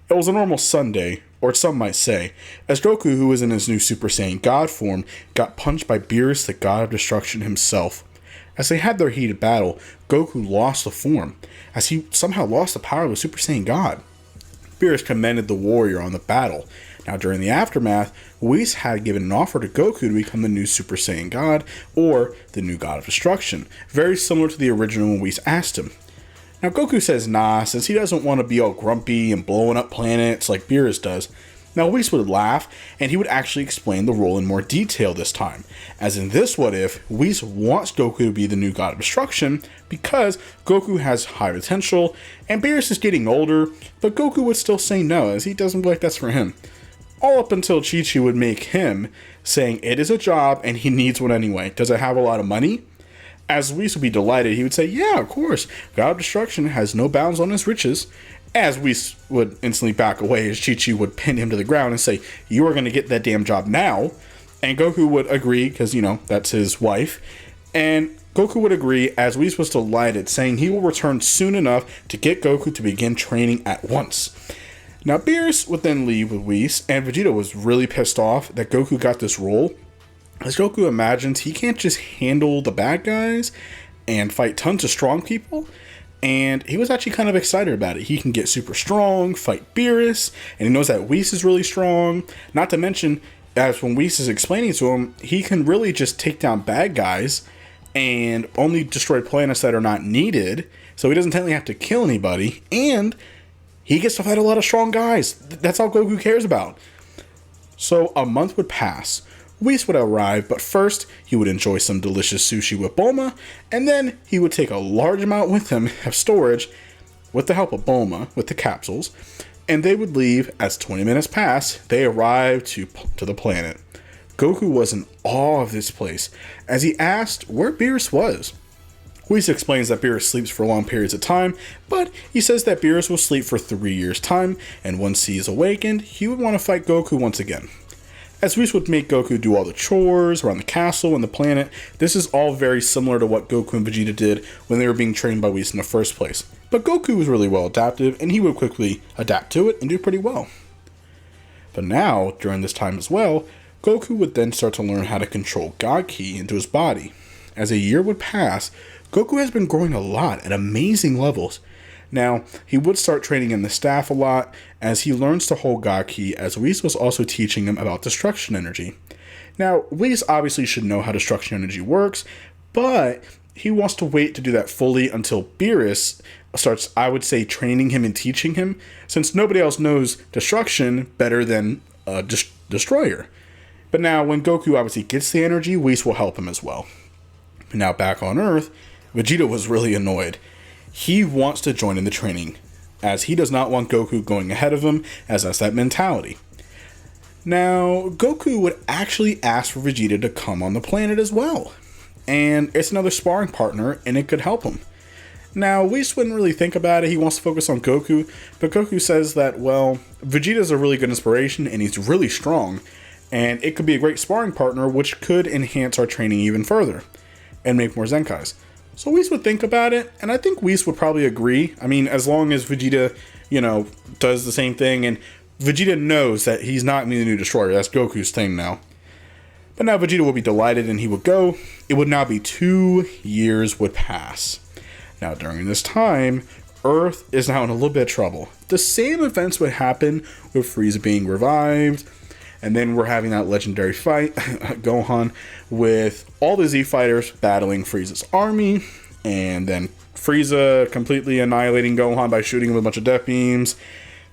It was a normal Sunday, or some might say, as Goku, who was in his new Super Saiyan God form, got punched by Beerus, the God of Destruction himself. As they had their heated battle, Goku lost the form, as he somehow lost the power of the Super Saiyan God. Beerus commended the warrior on the battle. Now, during the aftermath, Whis had given an offer to Goku to become the new Super Saiyan God, or the new God of Destruction, very similar to the original when Whis asked him. Now, Goku says nah, since he doesn't want to be all grumpy and blowing up planets like Beerus does. Now, Whis would laugh, and he would actually explain the role in more detail this time. As in this what if, Whis wants Goku to be the new God of Destruction because Goku has high potential, and Beerus is getting older, but Goku would still say no, as he doesn't feel like that's for him. All up until Chi-Chi would make him, saying it is a job and he needs one anyway. Does it have a lot of money? As Whis would be delighted, he would say, yeah, of course, God of Destruction has no bounds on his riches. As Whis would instantly back away as Chi-Chi would pin him to the ground and say, you are going to get that damn job now. And Goku would agree, because, that's his wife. And Goku would agree as Whis was delighted, saying he will return soon enough to get Goku to begin training at once. Now, Beerus would then leave with Whis, and Vegeta was really pissed off that Goku got this role, as Goku imagines he can't just handle the bad guys and fight tons of strong people, and he was actually kind of excited about it. He can get super strong, fight Beerus, and he knows that Whis is really strong. Not to mention, as when Whis is explaining to him, he can really just take down bad guys and only destroy planets that are not needed, so he doesn't technically have to kill anybody, and he gets to fight a lot of strong guys. That's all Goku cares about. So a month would pass. Whis would arrive, but first he would enjoy some delicious sushi with Bulma, and then he would take a large amount with him of storage with the help of Bulma with the capsules, and they would leave. As 20 minutes passed, they arrived to the planet. Goku was in awe of this place as he asked where Beerus was. Whis explains that Beerus sleeps for long periods of time, but he says that Beerus will sleep for 3 years' time, and once he is awakened, he would want to fight Goku once again. As Whis would make Goku do all the chores around the castle and the planet, this is all very similar to what Goku and Vegeta did when they were being trained by Whis in the first place. But Goku was really well adaptive, and he would quickly adapt to it and do pretty well. But now, during this time as well, Goku would then start to learn how to control God Ki into his body. As a year would pass, Goku has been growing a lot at amazing levels. Now, he would start training in the staff a lot as he learns to hold God Ki, as Whis was also teaching him about destruction energy. Now, Whis obviously should know how destruction energy works, but he wants to wait to do that fully until Beerus starts, I would say, training him and teaching him, since nobody else knows destruction better than a destroyer. But now, when Goku obviously gets the energy, Whis will help him as well. Now, back on Earth, Vegeta was really annoyed. He wants to join in the training, as he does not want Goku going ahead of him, as that's that mentality. Now, Goku would actually ask for Vegeta to come on the planet as well, and it's another sparring partner, and it could help him. Now, Whis wouldn't really think about it. He wants to focus on Goku, but Goku says that, well, Vegeta's a really good inspiration, and he's really strong, and it could be a great sparring partner, which could enhance our training even further, and make more Zenkais. So Whis would think about it, and I think Whis would probably agree. I mean, as long as Vegeta, does the same thing, and Vegeta knows that he's not going to be the new destroyer. That's Goku's thing now. But now Vegeta would be delighted, and he would go. It would now be 2 years would pass. Now, during this time, Earth is now in a little bit of trouble. The same events would happen with Frieza being revived, and then we're having that legendary fight, Gohan, with all the Z fighters battling Frieza's army, and then Frieza completely annihilating Gohan by shooting him with a bunch of death beams,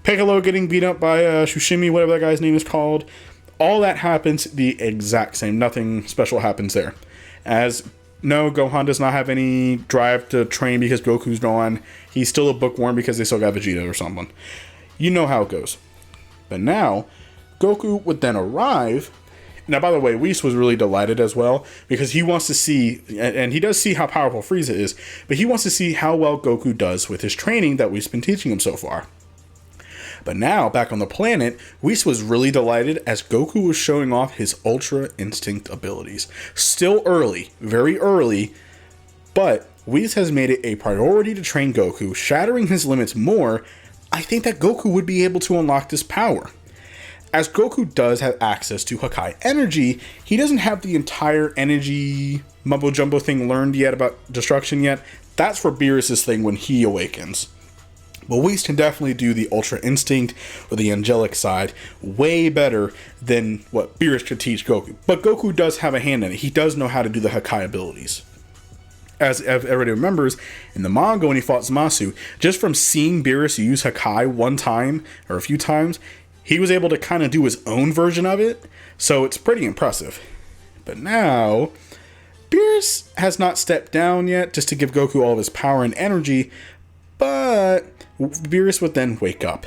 Piccolo getting beat up by Shushimi, whatever that guy's name is called. All that happens the exact same. Nothing special happens there. As no, Gohan does not have any drive to train because Goku's gone. He's still a bookworm because they still got Vegeta or someone. You know how it goes. But now, Goku would then arrive. Now, by the way, Whis was really delighted as well, because he wants to see, and he does see how powerful Frieza is, but he wants to see how well Goku does with his training that Whis been teaching him so far. But now, back on the planet, Whis was really delighted as Goku was showing off his Ultra Instinct abilities. Still early, very early, but Whis has made it a priority to train Goku, shattering his limits more I think that Goku would be able to unlock this power. As Goku does have access to Hakai energy, he doesn't have the entire energy mumbo jumbo thing learned yet about destruction yet. That's for Beerus' thing when he awakens. But Whis can definitely do the Ultra Instinct or the angelic side way better than what Beerus could teach Goku. But Goku does have a hand in it. He does know how to do the Hakai abilities. As everybody remembers, in the manga when he fought Zamasu, just from seeing Beerus use Hakai one time or a few times, he was able to kind of do his own version of it. So it's pretty impressive. But now, Beerus has not stepped down yet just to give Goku all of his power and energy, but Beerus would then wake up.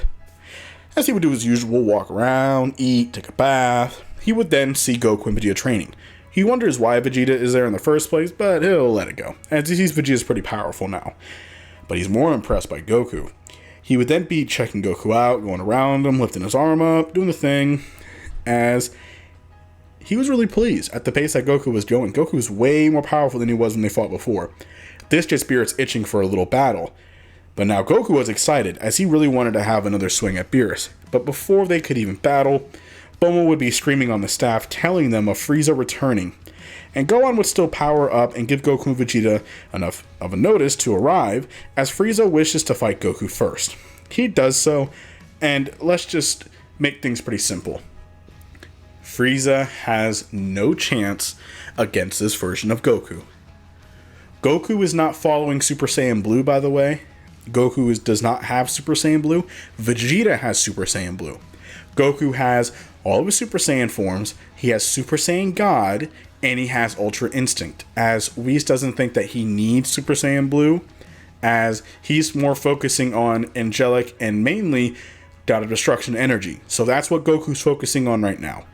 As he would do his usual, walk around, eat, take a bath, he would then see Goku and Vegeta training. He wonders why Vegeta is there in the first place, but he'll let it go, as he sees Vegeta's pretty powerful now. But he's more impressed by Goku. He would then be checking Goku out, going around him, lifting his arm up, doing the thing, as he was really pleased at the pace that Goku was going. Goku was way more powerful than he was when they fought before. This just Beerus itching for a little battle. But now Goku was excited, as he really wanted to have another swing at Beerus. But before they could even battle, Bulma would be screaming on the staff, telling them of Frieza returning. And Gohan would still power up and give Goku and Vegeta enough of a notice to arrive, as Frieza wishes to fight Goku first. He does so, and let's just make things pretty simple. Frieza has no chance against this version of Goku. Goku is not following Super Saiyan Blue, by the way. Goku does not have Super Saiyan Blue. Vegeta has Super Saiyan Blue. Goku has all of his Super Saiyan forms. He has Super Saiyan God, and he has Ultra Instinct, as Whis doesn't think that he needs Super Saiyan Blue, as he's more focusing on angelic and mainly God of Destruction energy. So that's what Goku's focusing on right now,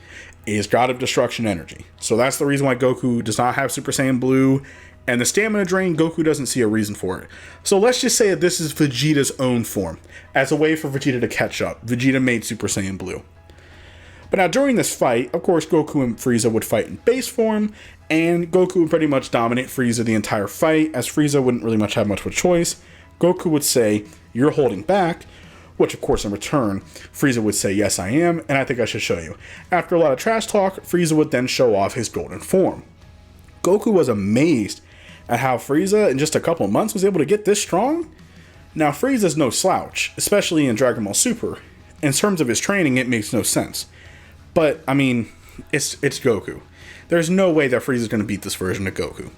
is God of Destruction energy. So that's the reason why Goku does not have Super Saiyan Blue, and the stamina drain, Goku doesn't see a reason for it. So let's just say that this is Vegeta's own form, as a way for Vegeta to catch up. Vegeta made Super Saiyan Blue. But now during this fight, of course, Goku and Frieza would fight in base form, and Goku would pretty much dominate Frieza the entire fight, as Frieza wouldn't really much have much of a choice. Goku would say, "You're holding back," which of course in return, Frieza would say, "Yes, I am, and I think I should show you." After a lot of trash talk, Frieza would then show off his golden form. Goku was amazed at how Frieza in just a couple months was able to get this strong. Now Frieza's no slouch, especially in Dragon Ball Super. In terms of his training, it makes no sense. But, I mean, it's Goku. There's no way that Frieza's going to beat this version of Goku.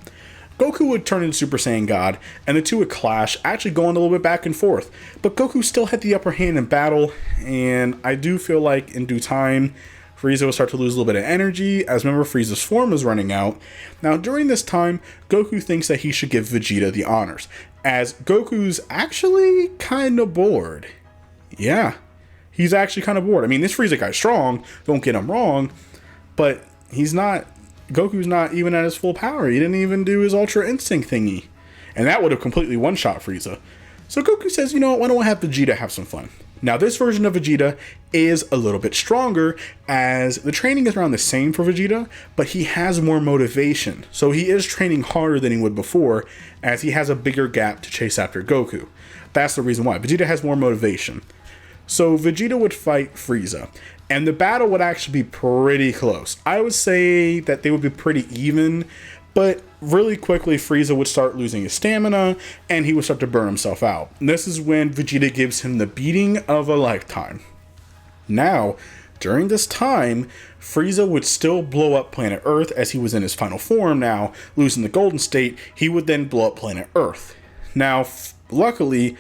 Goku would turn into Super Saiyan God, and the two would clash, actually going a little bit back and forth. But Goku still had the upper hand in battle, and I do feel like in due time, Frieza would start to lose a little bit of energy, as remember Frieza's form is running out. Now during this time, Goku thinks that he should give Vegeta the honors, as Goku's actually kind of bored. Yeah, he's actually kind of bored. I mean, this Frieza guy's strong, don't get him wrong, but Goku's not even at his full power. He didn't even do his Ultra Instinct thingy, and that would have completely one-shot Frieza. So Goku says, you know what, why don't I have Vegeta have some fun? Now this version of Vegeta is a little bit stronger, as the training is around the same for Vegeta, but he has more motivation. So he is training harder than he would before, as he has a bigger gap to chase after Goku. That's the reason why. Vegeta has more motivation. So Vegeta would fight Frieza, and the battle would actually be pretty close. I would say that they would be pretty even, but really quickly Frieza would start losing his stamina, and he would start to burn himself out. And this is when Vegeta gives him the beating of a lifetime. Now, during this time, Frieza would still blow up planet Earth, as he was in his final form now, losing the golden state. He would then blow up planet Earth. Now, luckily,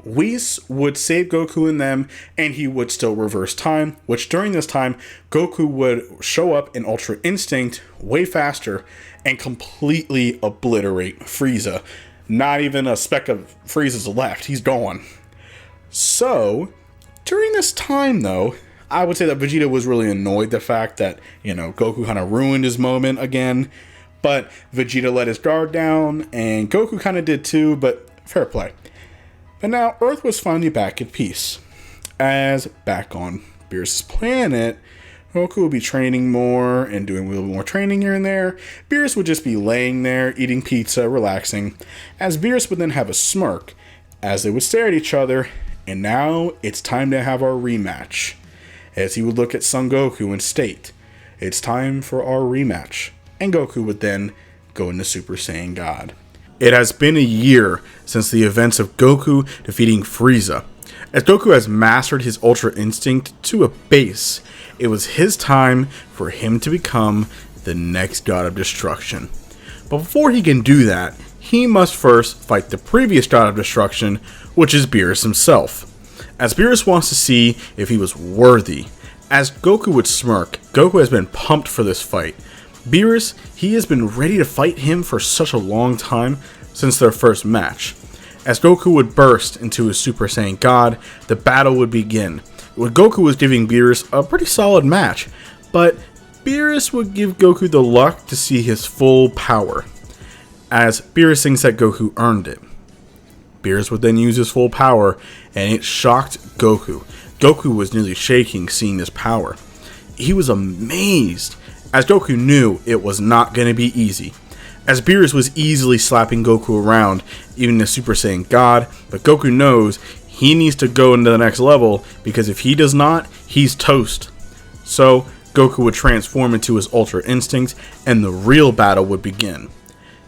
Whis would save Goku and them, and he would still reverse time, which during this time, Goku would show up in Ultra Instinct way faster and completely obliterate Frieza. Not even a speck of Frieza's left. He's gone. So, during this time though, I would say that Vegeta was really annoyed the fact that, Goku kind of ruined his moment again. But Vegeta let his guard down, and Goku kind of did too, but fair play. But now Earth was finally back at peace, as back on Beerus' planet, Goku would be training more and doing a little more training here and there. Beerus would just be laying there, eating pizza, relaxing, as Beerus would then have a smirk, as they would stare at each other, And now it's time to have our rematch. As he would look at Son Goku and state, it's time for our rematch. And Goku would then go into Super Saiyan God. It has been a year since the events of Goku defeating Frieza. As Goku has mastered his Ultra Instinct to a base, it was his time for him to become the next God of Destruction. But before he can do that, he must first fight the previous God of Destruction, which is Beerus himself. As Beerus wants to see if he was worthy. As Goku would smirk, Goku has been pumped for this fight. Beerus, he has been ready to fight him for such a long time since their first match. As Goku would burst into his Super Saiyan God, the battle would begin. Goku was giving Beerus a pretty solid match, but Beerus would give Goku the luck to see his full power, as Beerus thinks that Goku earned it. Beerus would then use his full power, and it shocked Goku. Goku was nearly shaking seeing this power. He was amazed, as Goku knew it was not going to be easy. As Beerus was easily slapping Goku around, even the Super Saiyan God, but Goku knows he needs to go into the next level, because if he does not, he's toast. So, Goku would transform into his Ultra Instinct, and the real battle would begin.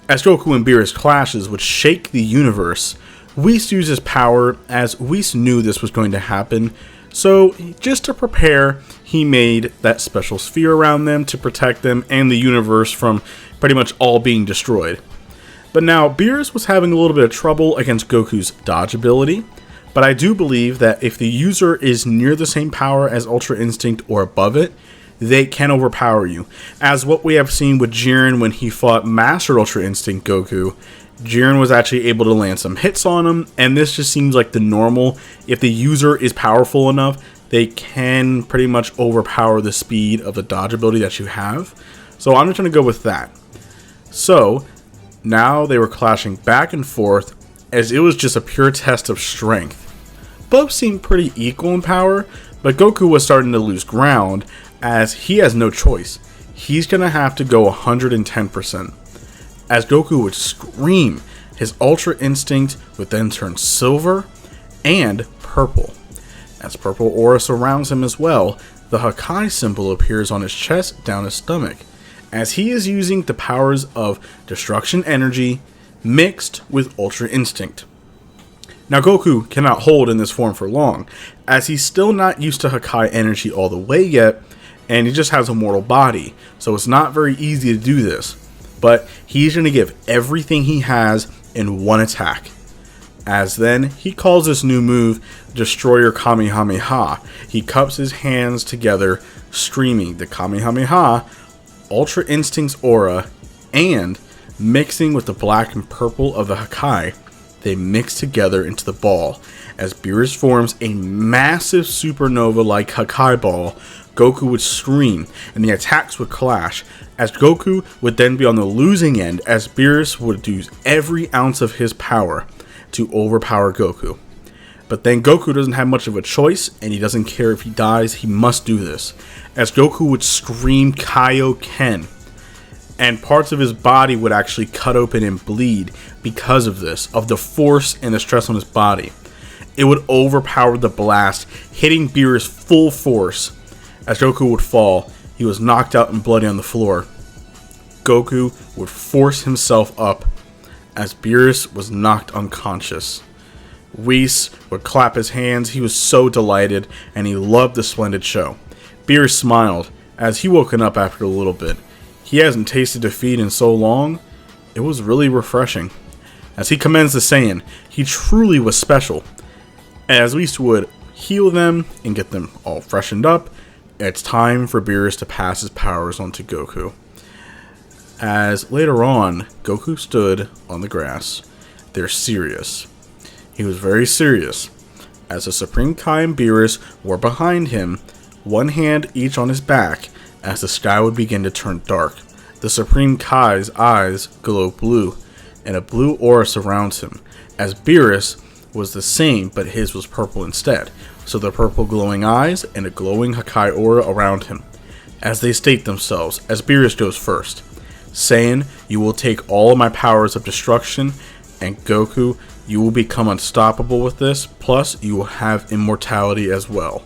As Goku and Beerus clashes would shake the universe, Whis used his power, as Whis knew this was going to happen, so just to prepare, he made that special sphere around them to protect them and the universe from pretty much all being destroyed. But now, Beerus was having a little bit of trouble against Goku's dodge ability, but I do believe that if the user is near the same power as Ultra Instinct or above it, they can overpower you. As what we have seen with Jiren when he fought Master Ultra Instinct Goku, Jiren was actually able to land some hits on him, and this just seems like the normal. If the user is powerful enough, they can pretty much overpower the speed of the dodge ability that you have. So I'm just going to go with that. So now they were clashing back and forth, as it was just a pure test of strength. Both seemed pretty equal in power, but Goku was starting to lose ground, as he has no choice. He's going to have to go 110%. As Goku would scream, his Ultra Instinct would then turn silver and purple. As purple aura surrounds him as well, the Hakai symbol appears on his chest down his stomach, as he is using the powers of Destruction Energy mixed with Ultra Instinct. Now Goku cannot hold in this form for long, as he's still not used to Hakai energy all the way yet, and he just has a mortal body, so it's not very easy to do this. But he's going to give everything he has in one attack. As then, he calls this new move Destroyer Kamehameha. He cups his hands together, streaming the Kamehameha, Ultra Instinct's aura, and mixing with the black and purple of the Hakai, they mix together into the ball. As Beerus forms a massive supernova-like Hakai ball, Goku would scream, and the attacks would clash, as Goku would then be on the losing end, as Beerus would use every ounce of his power to overpower Goku. But then Goku doesn't have much of a choice, and he doesn't care if he dies, he must do this, as Goku would scream Kaioken, and parts of his body would actually cut open and bleed because of this, of the force and the stress on his body. It would overpower the blast, hitting Beerus full force. As Goku would fall, he was knocked out and bloody on the floor. Goku would force himself up, as Beerus was knocked unconscious. Whis would clap his hands, he was so delighted, and he loved the splendid show. Beerus smiled, as he woken up after a little bit. He hasn't tasted defeat in so long, it was really refreshing. As he commends the Saiyan, he truly was special. As Whis would heal them and get them all freshened up, it's time for Beerus to pass his powers on to Goku. As later on, Goku stood on the grass. They're serious. He was very serious, as the Supreme Kai and Beerus were behind him, one hand each on his back, as the sky would begin to turn dark. The Supreme Kai's eyes glow blue, and a blue aura surrounds him, as Beerus was the same, but his was purple instead, so the purple glowing eyes and a glowing Hakai aura around him. As they state themselves, as Beerus goes first, saying, "You will take all of my powers of destruction," and Goku, You will become unstoppable with this, plus you will have immortality as well.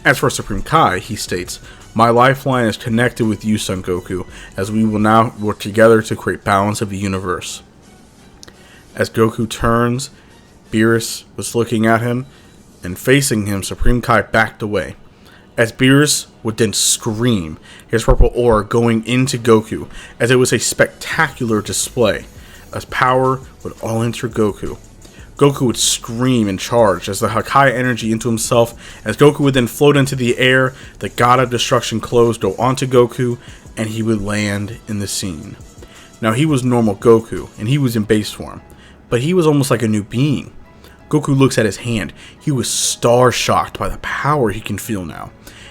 As for Supreme Kai, he states, my lifeline is connected with you, Son Goku, as we will now work together to create balance of the universe. As Goku turns, Beerus was looking at him, and facing him, Supreme Kai backed away. As Beerus would then scream, his purple aura going into Goku, as it was a spectacular display, as power would all enter Goku. Goku would scream and charge as the Hakai energy into himself, as Goku would then float into the air, the God of Destruction clothes go onto Goku, and he would land in the scene. Now he was normal Goku, and he was in base form, but he was almost like a new being. Goku looks at his hand. He was star-shocked by the power he can feel now.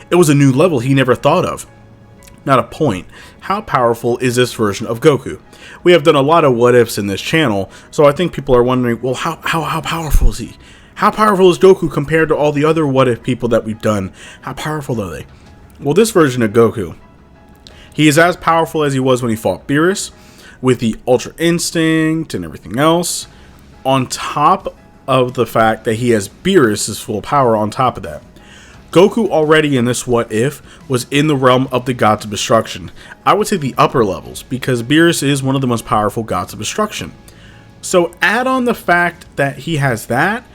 It was a new level he never thought of. Not a point. How powerful is this version of Goku? We have done a lot of what-ifs in this channel, so I think people are wondering, well, how powerful is he? How powerful is Goku compared to all the other what-if people that we've done? How powerful are they? Well, this version of Goku, he is as powerful as he was when he fought Beerus, with the Ultra Instinct and everything else, on top of the fact that he has Beerus' full power on top of that. Goku already in this what if was in the realm of the gods of destruction. I would say the upper levels, because Beerus is one of the most powerful gods of destruction. So add on the fact that he has that,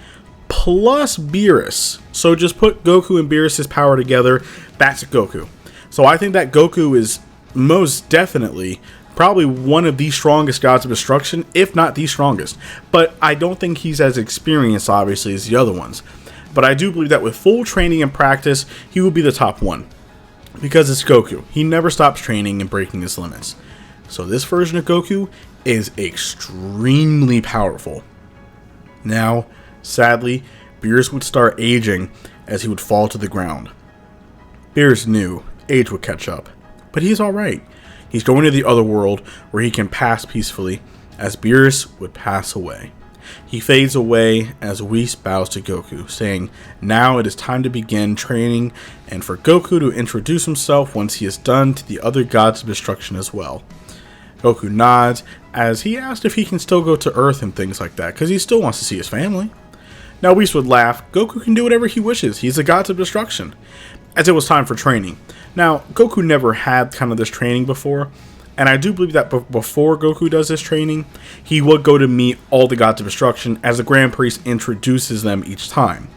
plus Beerus. So just put Goku and Beerus' power together, that's Goku. So I think that Goku is most definitely probably one of the strongest gods of destruction, if not the strongest. But I don't think he's as experienced, obviously, as the other ones. But I do believe that with full training and practice, he will be the top one. Because it's Goku. He never stops training and breaking his limits. So this version of Goku is extremely powerful. Now, sadly, Beerus would start aging as he would fall to the ground. Beerus knew age would catch up. But he's alright. He's going to the other world where he can pass peacefully as Beerus would pass away. He fades away as Whis bows to Goku, saying, now it is time to begin training and for Goku to introduce himself once he is done to the other gods of destruction as well. Goku nods as he asked if he can still go to Earth and things like that, because he still wants to see his family. Now Whis would laugh, Goku can do whatever he wishes, he's the gods of destruction, as it was time for training. Now, Goku never had kind of this training before, and I do believe that before Goku does this training, he would go to meet all the gods of destruction as the Grand Priest introduces them each time.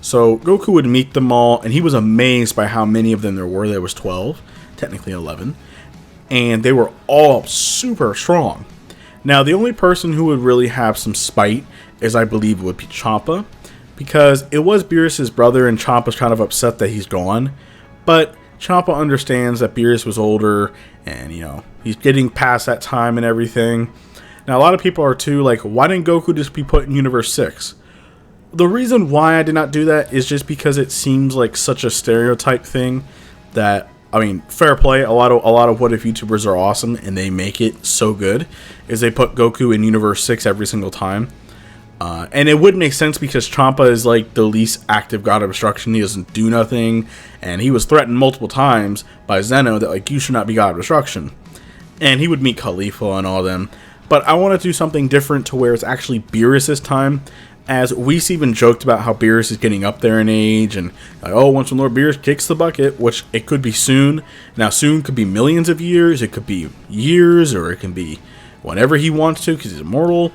So Goku would meet them all, and he was amazed by how many of them there were. There was 12, technically 11, and they were all super strong. Now, the only person who would really have some spite is, I believe, would be Champa, because it was Beerus' brother, and Champa's kind of upset that he's gone, but Champa understands that Beerus was older, and, you know, he's getting past that time and everything. Now, a lot of people are too, like, why didn't Goku just be put in Universe 6? The reason why I did not do that is just because it seems like such a stereotype thing that, I mean, fair play, a lot of what if YouTubers are awesome, and they make it so good, is they put Goku in Universe 6 every single time. And it would make sense because Champa is like the least active god of destruction. He doesn't do nothing, and he was threatened multiple times by Zeno that, like, you should not be god of destruction. And he would meet Khalifa and all them. But I want to do something different to where it's actually Beerus' time, as Whis even joked about how Beerus is getting up there in age, and like, oh, once when Lord Beerus kicks the bucket, which it could be soon. Now, soon could be millions of years, it could be years, or it can be whenever he wants to because he's immortal.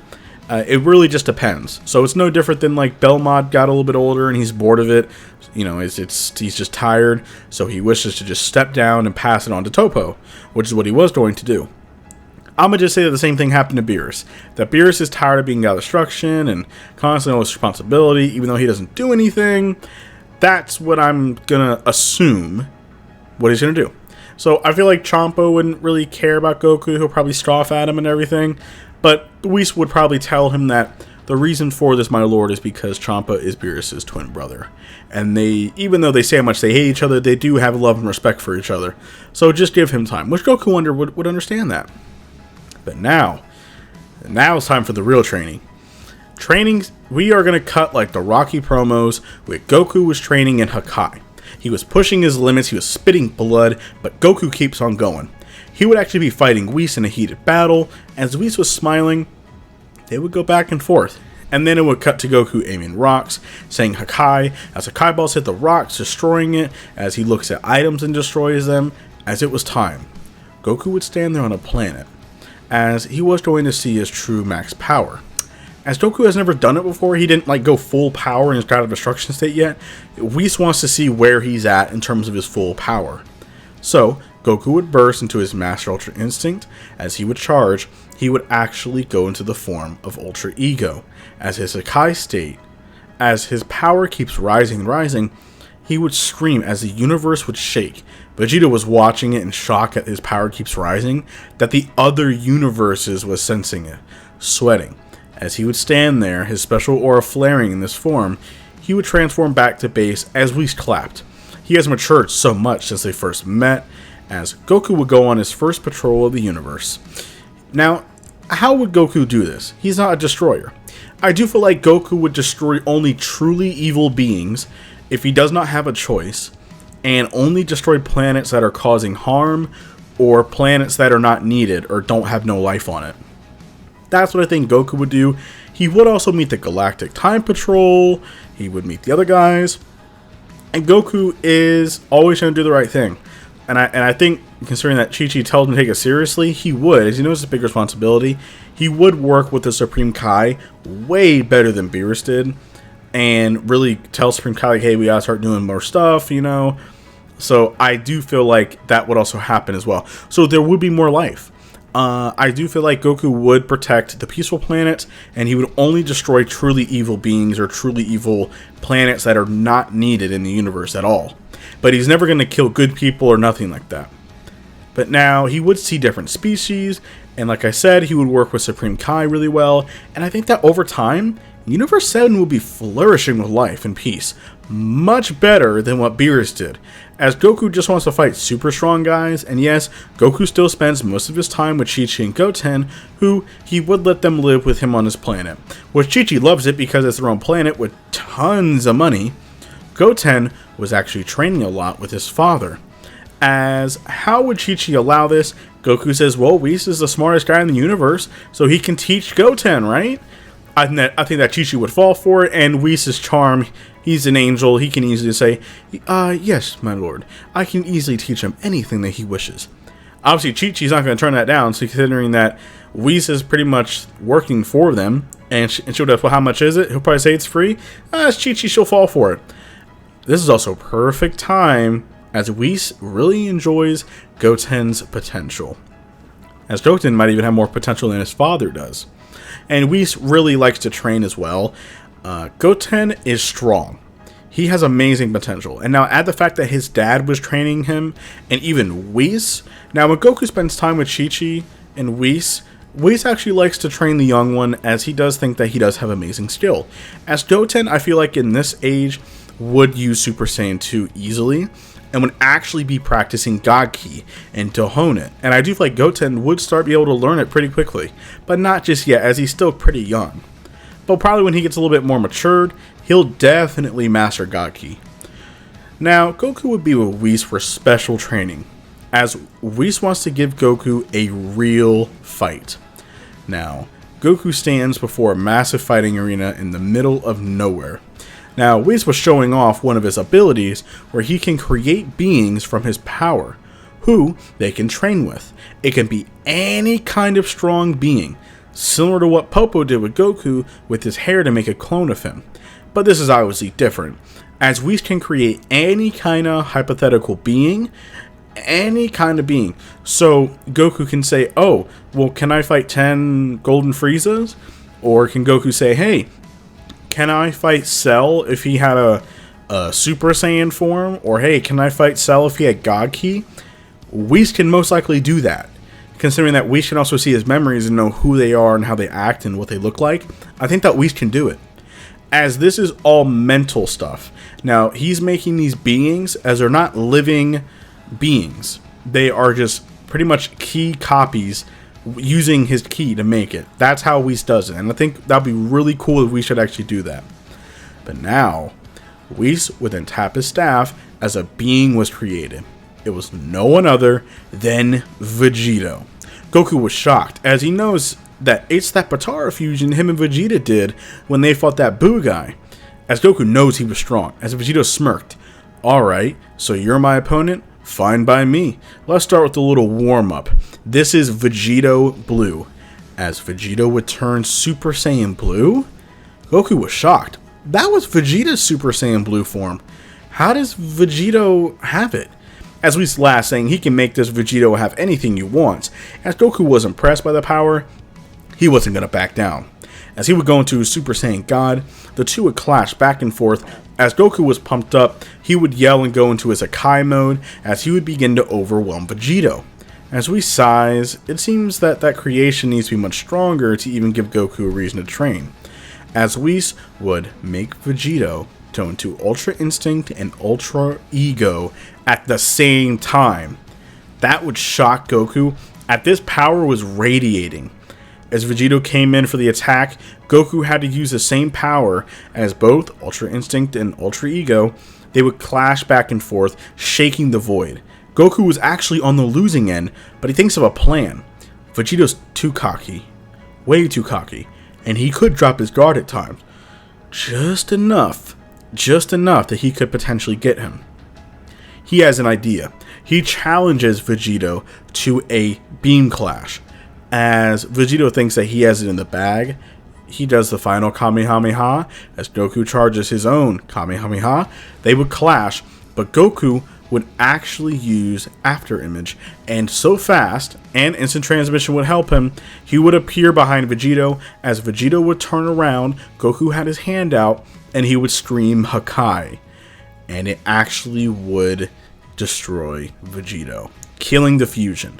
It really just depends. So it's no different than like Belmont got a little bit older and he's bored of it. You know, he's just tired, so he wishes to just step down and pass it on to Topo, which is what he was going to do. I'm going to just say that the same thing happened to Beerus. That Beerus is tired of being god of destruction and constantly on his responsibility, even though he doesn't do anything. That's what I'm going to assume what he's going to do. So I feel like Champa wouldn't really care about Goku. He'll probably scoff at him and everything. But Whis would probably tell him that the reason for this, my lord, is because Champa is Beerus' twin brother. And they, even though they say how much they hate each other, they do have love and respect for each other. So just give him time, which Goku would understand that. But now it's time for the real training. Trainings, we are going to cut like the Rocky promos where Goku was training in Hakai. He was pushing his limits, he was spitting blood, but Goku keeps on going. He would actually be fighting Whis in a heated battle. As Whis was smiling, they would go back and forth. And then it would cut to Goku aiming rocks, saying Hakai, as Hakai balls hit the rocks, destroying it, as he looks at items and destroys them. As it was time, Goku would stand there on a planet, as he was going to see his true max power. As Goku has never done it before, he didn't like go full power in his God of Destruction state yet. Whis wants to see where he's at in terms of his full power. So, Goku would burst into his Master Ultra Instinct. As he would charge, he would actually go into the form of Ultra Ego. As his Hakai state, as his power keeps rising and rising, he would scream as the universe would shake. Vegeta was watching it in shock that his power keeps rising, that the other universes was sensing it, sweating. As he would stand there, his special aura flaring in this form, he would transform back to base as Whis clapped. He has matured so much since they first met, as Goku would go on his first patrol of the universe. Now, how would Goku do this? He's not a destroyer. I do feel like Goku would destroy only truly evil beings if he does not have a choice, and only destroy planets that are causing harm, or planets that are not needed or don't have no life on it. That's what I think Goku would do. He would also meet the Galactic Time Patrol. He would meet the other guys. And Goku is always going to do the right thing. And I think, considering that Chi-Chi tells him to take it seriously, he would, as he knows it's a big responsibility. He would work with the Supreme Kai way better than Beerus did. And really tell Supreme Kai, like, hey, we gotta start doing more stuff, you know. So I do feel like that would also happen as well. So there would be more life. I do feel like Goku would protect the peaceful planets, and he would only destroy truly evil beings or truly evil planets that are not needed in the universe at all. But he's never going to kill good people or nothing like that. But now he would see different species, and like I said, he would work with Supreme Kai really well, and I think that over time, Universe 7 will be flourishing with life and peace, much better than what Beerus did, as Goku just wants to fight super strong guys, and yes, Goku still spends most of his time with Chi-Chi and Goten, who he would let them live with him on his planet. Which Chi-Chi loves it because it's their own planet with tons of money. Goten was actually training a lot with his father. As how would Chi-Chi allow this? Goku says, well, Whis is the smartest guy in the universe, so he can teach Goten, right? I think that Chi-Chi would fall for it, and Whis' charm, he's an angel, he can easily say, yes, my lord, I can easily teach him anything that he wishes. Obviously, Chi-Chi's not going to turn that down, so considering that Whis is pretty much working for them, and she'll ask, well, how much is it? He'll probably say it's free. As Chi-Chi, she'll fall for it. This is also perfect time, as Whis really enjoys Goten's potential. As Goten might even have more potential than his father does. And Whis really likes to train as well. Goten is strong. He has amazing potential. And now add the fact that his dad was training him, and even Whis. Now when Goku spends time with Chi-Chi and Whis actually likes to train the young one, as he does think that he does have amazing skill. As Goten, I feel like in this age, would use Super Saiyan 2 easily, and would actually be practicing God Ki and to hone it. And I do feel like Goten would start be able to learn it pretty quickly, but not just yet, as he's still pretty young. But probably when he gets a little bit more matured, he'll definitely master God Ki. Now, Goku would be with Whis for special training, as Whis wants to give Goku a real fight. Now, Goku stands before a massive fighting arena in the middle of nowhere. Now, Whis was showing off one of his abilities where he can create beings from his power, who they can train with. It can be any kind of strong being, similar to what Popo did with Goku with his hair to make a clone of him. But this is obviously different, as Whis can create any kind of hypothetical being, any kind of being. So Goku can say, oh, well, can I fight 10 Golden Friezas? Or can Goku say, hey, can I fight Cell if he had a Super Saiyan form? Or hey, can I fight Cell if he had God Ki? Whis can most likely do that. Considering that Whis can also see his memories and know who they are and how they act and what they look like, I think that Whis can do it. As this is all mental stuff. Now, he's making these beings as they're not living beings. They are just pretty much key copies using his key to make it. That's how Whis does it, and I think that'd be really cool if we should actually do that. But now, Whis would then tap his staff as a being was created. It was no one other than Vegeta. Goku was shocked, as he knows that it's that Potara fusion him and Vegeta did when they fought that Boo guy. As Goku knows he was strong, as Vegeta smirked. Alright, so you're my opponent? Fine by me. Let's start with a little warm-up. This is Vegito Blue. As Vegeta would turn Super Saiyan Blue, Goku was shocked. That was Vegeta's Super Saiyan Blue form. How does Vegito have it? As we last saying, he can make this Vegito have anything he wants. As Goku was impressed by the power, he wasn't going to back down. As he would go into Super Saiyan God, the two would clash back and forth. As Goku was pumped up, he would yell and go into his Akai mode as he would begin to overwhelm Vegito. As we sighs, it seems that creation needs to be much stronger to even give Goku a reason to train. As Whis would make Vegito go into Ultra Instinct and Ultra Ego at the same time. That would shock Goku, as this power was radiating. As Vegito came in for the attack, Goku had to use the same power as both Ultra Instinct and Ultra Ego. They would clash back and forth, shaking the void. Goku was actually on the losing end, but he thinks of a plan. Vegeto's too cocky. Way too cocky. And he could drop his guard at times. Just enough that he could potentially get him. He has an idea. He challenges Vegito to a beam clash. As Vegito thinks that he has it in the bag, he does the final Kamehameha. As Goku charges his own Kamehameha, they would clash, but Goku would actually use After Image, and so fast, and instant transmission would help him, he would appear behind Vegito. As Vegito would turn around, Goku had his hand out, and he would scream Hakai, and it actually would destroy Vegito, killing the fusion.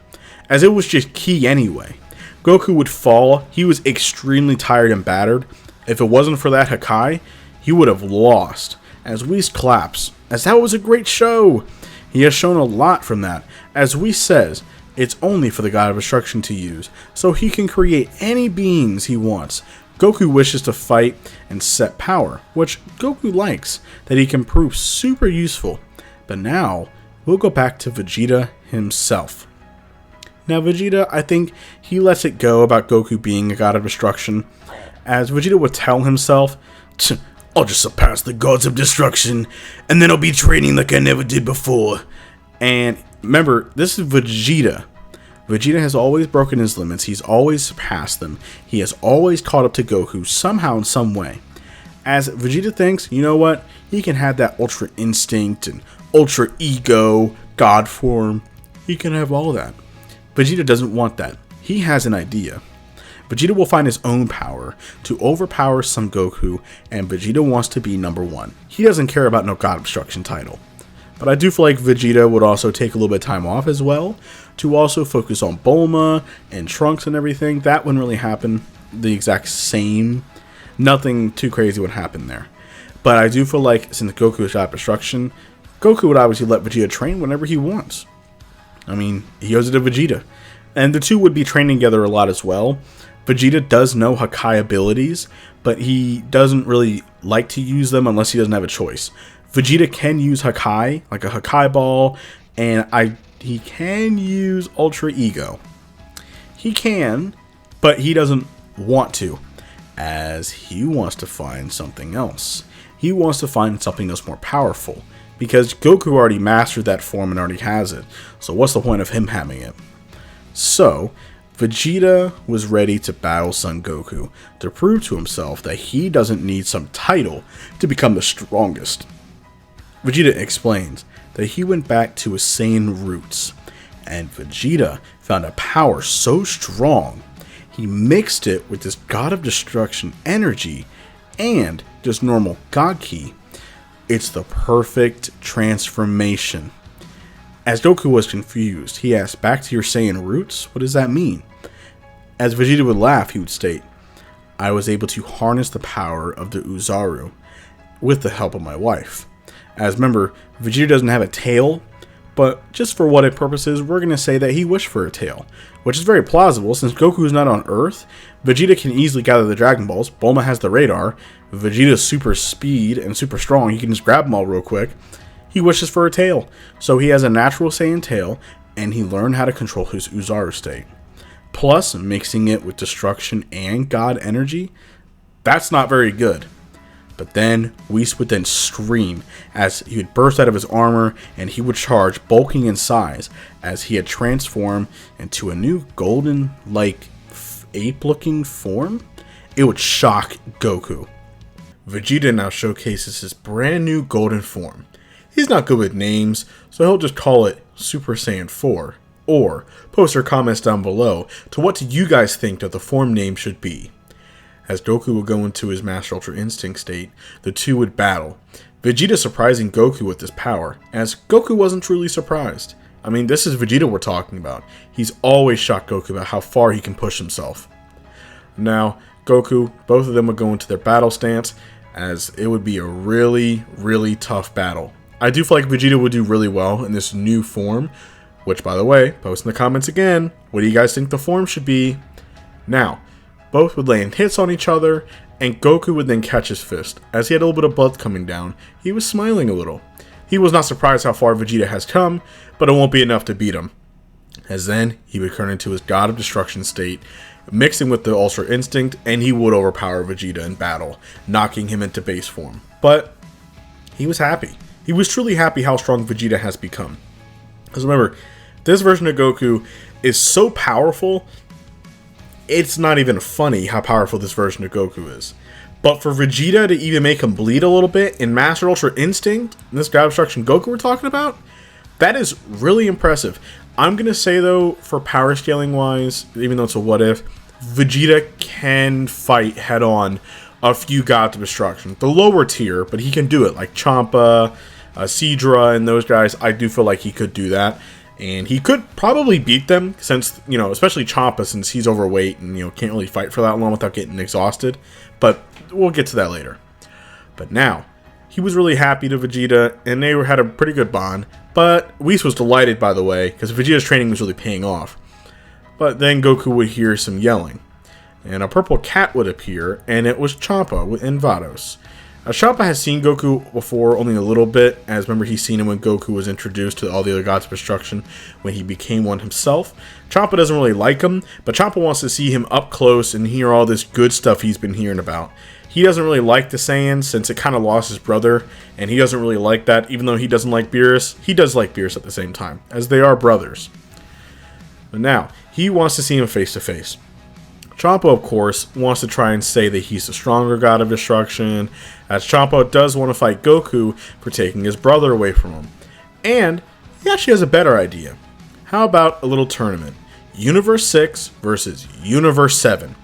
As it was just Ki anyway. Goku would fall. He was extremely tired and battered. If it wasn't for that Hakai, he would have lost. As Whis claps, as that was a great show. He has shown a lot from that. As Whis says, it's only for the God of Destruction to use, so he can create any beings he wants. Goku wishes to fight and set power, which Goku likes, that he can prove super useful. But now, we'll go back to Vegeta himself. Now Vegeta, I think he lets it go about Goku being a God of Destruction, as Vegeta would tell himself, I'll just surpass the gods of destruction, and then I'll be training like I never did before. And remember, this is Vegeta. Vegeta has always broken his limits. He's always surpassed them. He has always caught up to Goku somehow in some way. As Vegeta thinks, you know what? He can have that Ultra Instinct and Ultra Ego, God form. He can have all that. Vegeta doesn't want that. He has an idea. Vegeta will find his own power to overpower Son Goku, and Vegeta wants to be number one. He doesn't care about no God Obstruction title. But I do feel like Vegeta would also take a little bit of time off as well, to also focus on Bulma and Trunks and everything. That wouldn't really happen the exact same. Nothing too crazy would happen there. But I do feel like since Goku is God of Destruction, Goku would obviously let Vegeta train whenever he wants. I mean, he owes it to Vegeta. And the two would be training together a lot as well. Vegeta does know Hakai abilities, but he doesn't really like to use them unless he doesn't have a choice. Vegeta can use Hakai, like a Hakai ball, and he can use Ultra Ego. He can, but he doesn't want to, as he wants to find something else. He wants to find something that's more powerful, because Goku already mastered that form and already has it, so what's the point of him having it? So, Vegeta was ready to battle Son Goku to prove to himself that he doesn't need some title to become the strongest. Vegeta explains that he went back to his Saiyan roots, and Vegeta found a power so strong, he mixed it with this God of Destruction energy and just normal God Ki. It's the perfect transformation. As Goku was confused, he asked, back to your Saiyan roots? What does that mean? As Vegeta would laugh, he would state, I was able to harness the power of the Uzaru with the help of my wife. As remember, Vegeta doesn't have a tail, but just for what purposes, we're going to say that he wished for a tail, which is very plausible since Goku is not on Earth. Vegeta can easily gather the Dragon Balls, Bulma has the radar, Vegeta's super speed and super strong, he can just grab them all real quick. He wishes for a tail, so he has a natural Saiyan tail, and he learned how to control his Uzaru state. plus mixing it with destruction and God energy, that's not very good. But then Whis would then scream as he would burst out of his armor and he would charge, bulking in size as he had transformed into a new golden-like ape-looking form. It would shock Goku. Vegeta now showcases his brand new golden form. He's not good with names, so he'll just call it Super Saiyan 4. Or post your comments down below to what do you guys think that the form name should be. As Goku would go into his Master Ultra Instinct state, the two would battle. Vegeta surprising Goku with his power, as Goku wasn't truly surprised. I mean, this is Vegeta we're talking about. He's always shocked Goku about how far he can push himself. Now, Goku, both of them would go into their battle stance, as it would be a really, really tough battle. I do feel like Vegeta would do really well in this new form, which, by the way, post in the comments again, what do you guys think the form should be? Now, both would land hits on each other, and Goku would then catch his fist. As he had a little bit of blood coming down, he was smiling a little. He was not surprised how far Vegeta has come, but it won't be enough to beat him. As then, he would turn into his God of Destruction state, mixing with the Ultra Instinct, and he would overpower Vegeta in battle, knocking him into base form. But he was happy. He was truly happy how strong Vegeta has become. Because remember, this version of Goku is so powerful, it's not even funny how powerful this version of Goku is. But for Vegeta to even make him bleed a little bit in Master Ultra Instinct, this God of Destruction Goku we're talking about, that is really impressive. I'm going to say, though, for power scaling wise, even though it's a what if, Vegeta can fight head on a few Gods of Destruction. The lower tier, but he can do it, like Champa, Seadra, and those guys. I do feel like he could do that. And he could probably beat them, since, especially Champa, since he's overweight and, can't really fight for that long without getting exhausted. But we'll get to that later. But now, he was really happy to Vegeta, and they had a pretty good bond. But Whis was delighted, by the way, because Vegeta's training was really paying off. But then Goku would hear some yelling, and a purple cat would appear, and it was Champa and Vados. Champa has seen Goku before, only a little bit, as remember he's seen him when Goku was introduced to all the other Gods of Destruction when he became one himself. Champa doesn't really like him, but Champa wants to see him up close and hear all this good stuff he's been hearing about. He doesn't really like the Saiyans since it kind of lost his brother, and he doesn't really like that. Even though he doesn't like Beerus, he does like Beerus at the same time, as they are brothers. But now, he wants to see him face to face. Champa, of course, wants to try and say that he's the stronger God of Destruction, as Champa does want to fight Goku for taking his brother away from him. And he actually has a better idea. How about a little tournament? Universe 6 versus Universe 7.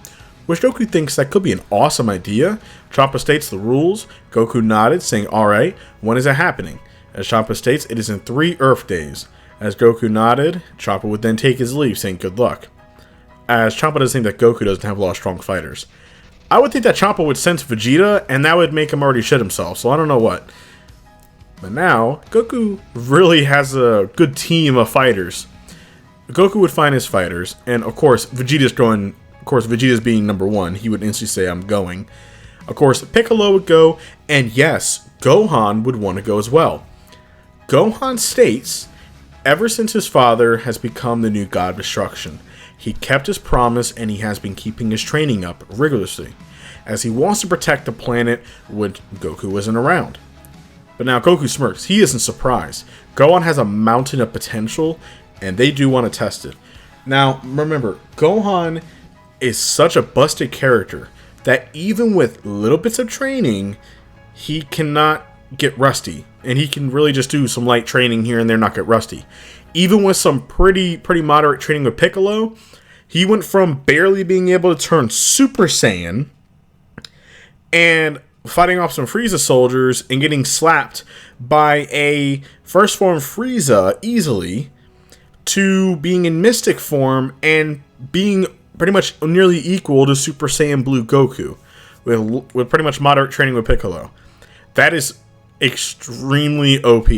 Which Goku thinks that could be an awesome idea. Champa states the rules. Goku nodded, saying, alright, when is it happening? As Champa states, it is in 3 Earth days. As Goku nodded, Champa would then take his leave, saying good luck. As Champa doesn't think that Goku doesn't have a lot of strong fighters. I would think that Champa would sense Vegeta, and that would make him already shit himself, so I don't know what. But now, Goku really has a good team of fighters. Goku would find his fighters, and of course, Vegeta's being number 1, he would instantly say, I'm going. Of course, Piccolo would go, and yes, Gohan would want to go as well. Gohan states, ever since his father has become the new God of Destruction, he kept his promise and he has been keeping his training up rigorously, as he wants to protect the planet when Goku isn't around. But now Goku smirks. He isn't surprised. Gohan has a mountain of potential, and they do want to test it. Now, remember, Gohan is such a busted character that even with little bits of training, he cannot get rusty. And he can really just do some light training here and there, not get rusty. Even with some pretty moderate training with Piccolo, he went from barely being able to turn Super Saiyan and fighting off some Frieza soldiers and getting slapped by a first form Frieza easily to being in Mystic form and being pretty much nearly equal to Super Saiyan Blue Goku with pretty much moderate training with Piccolo. That is extremely OP.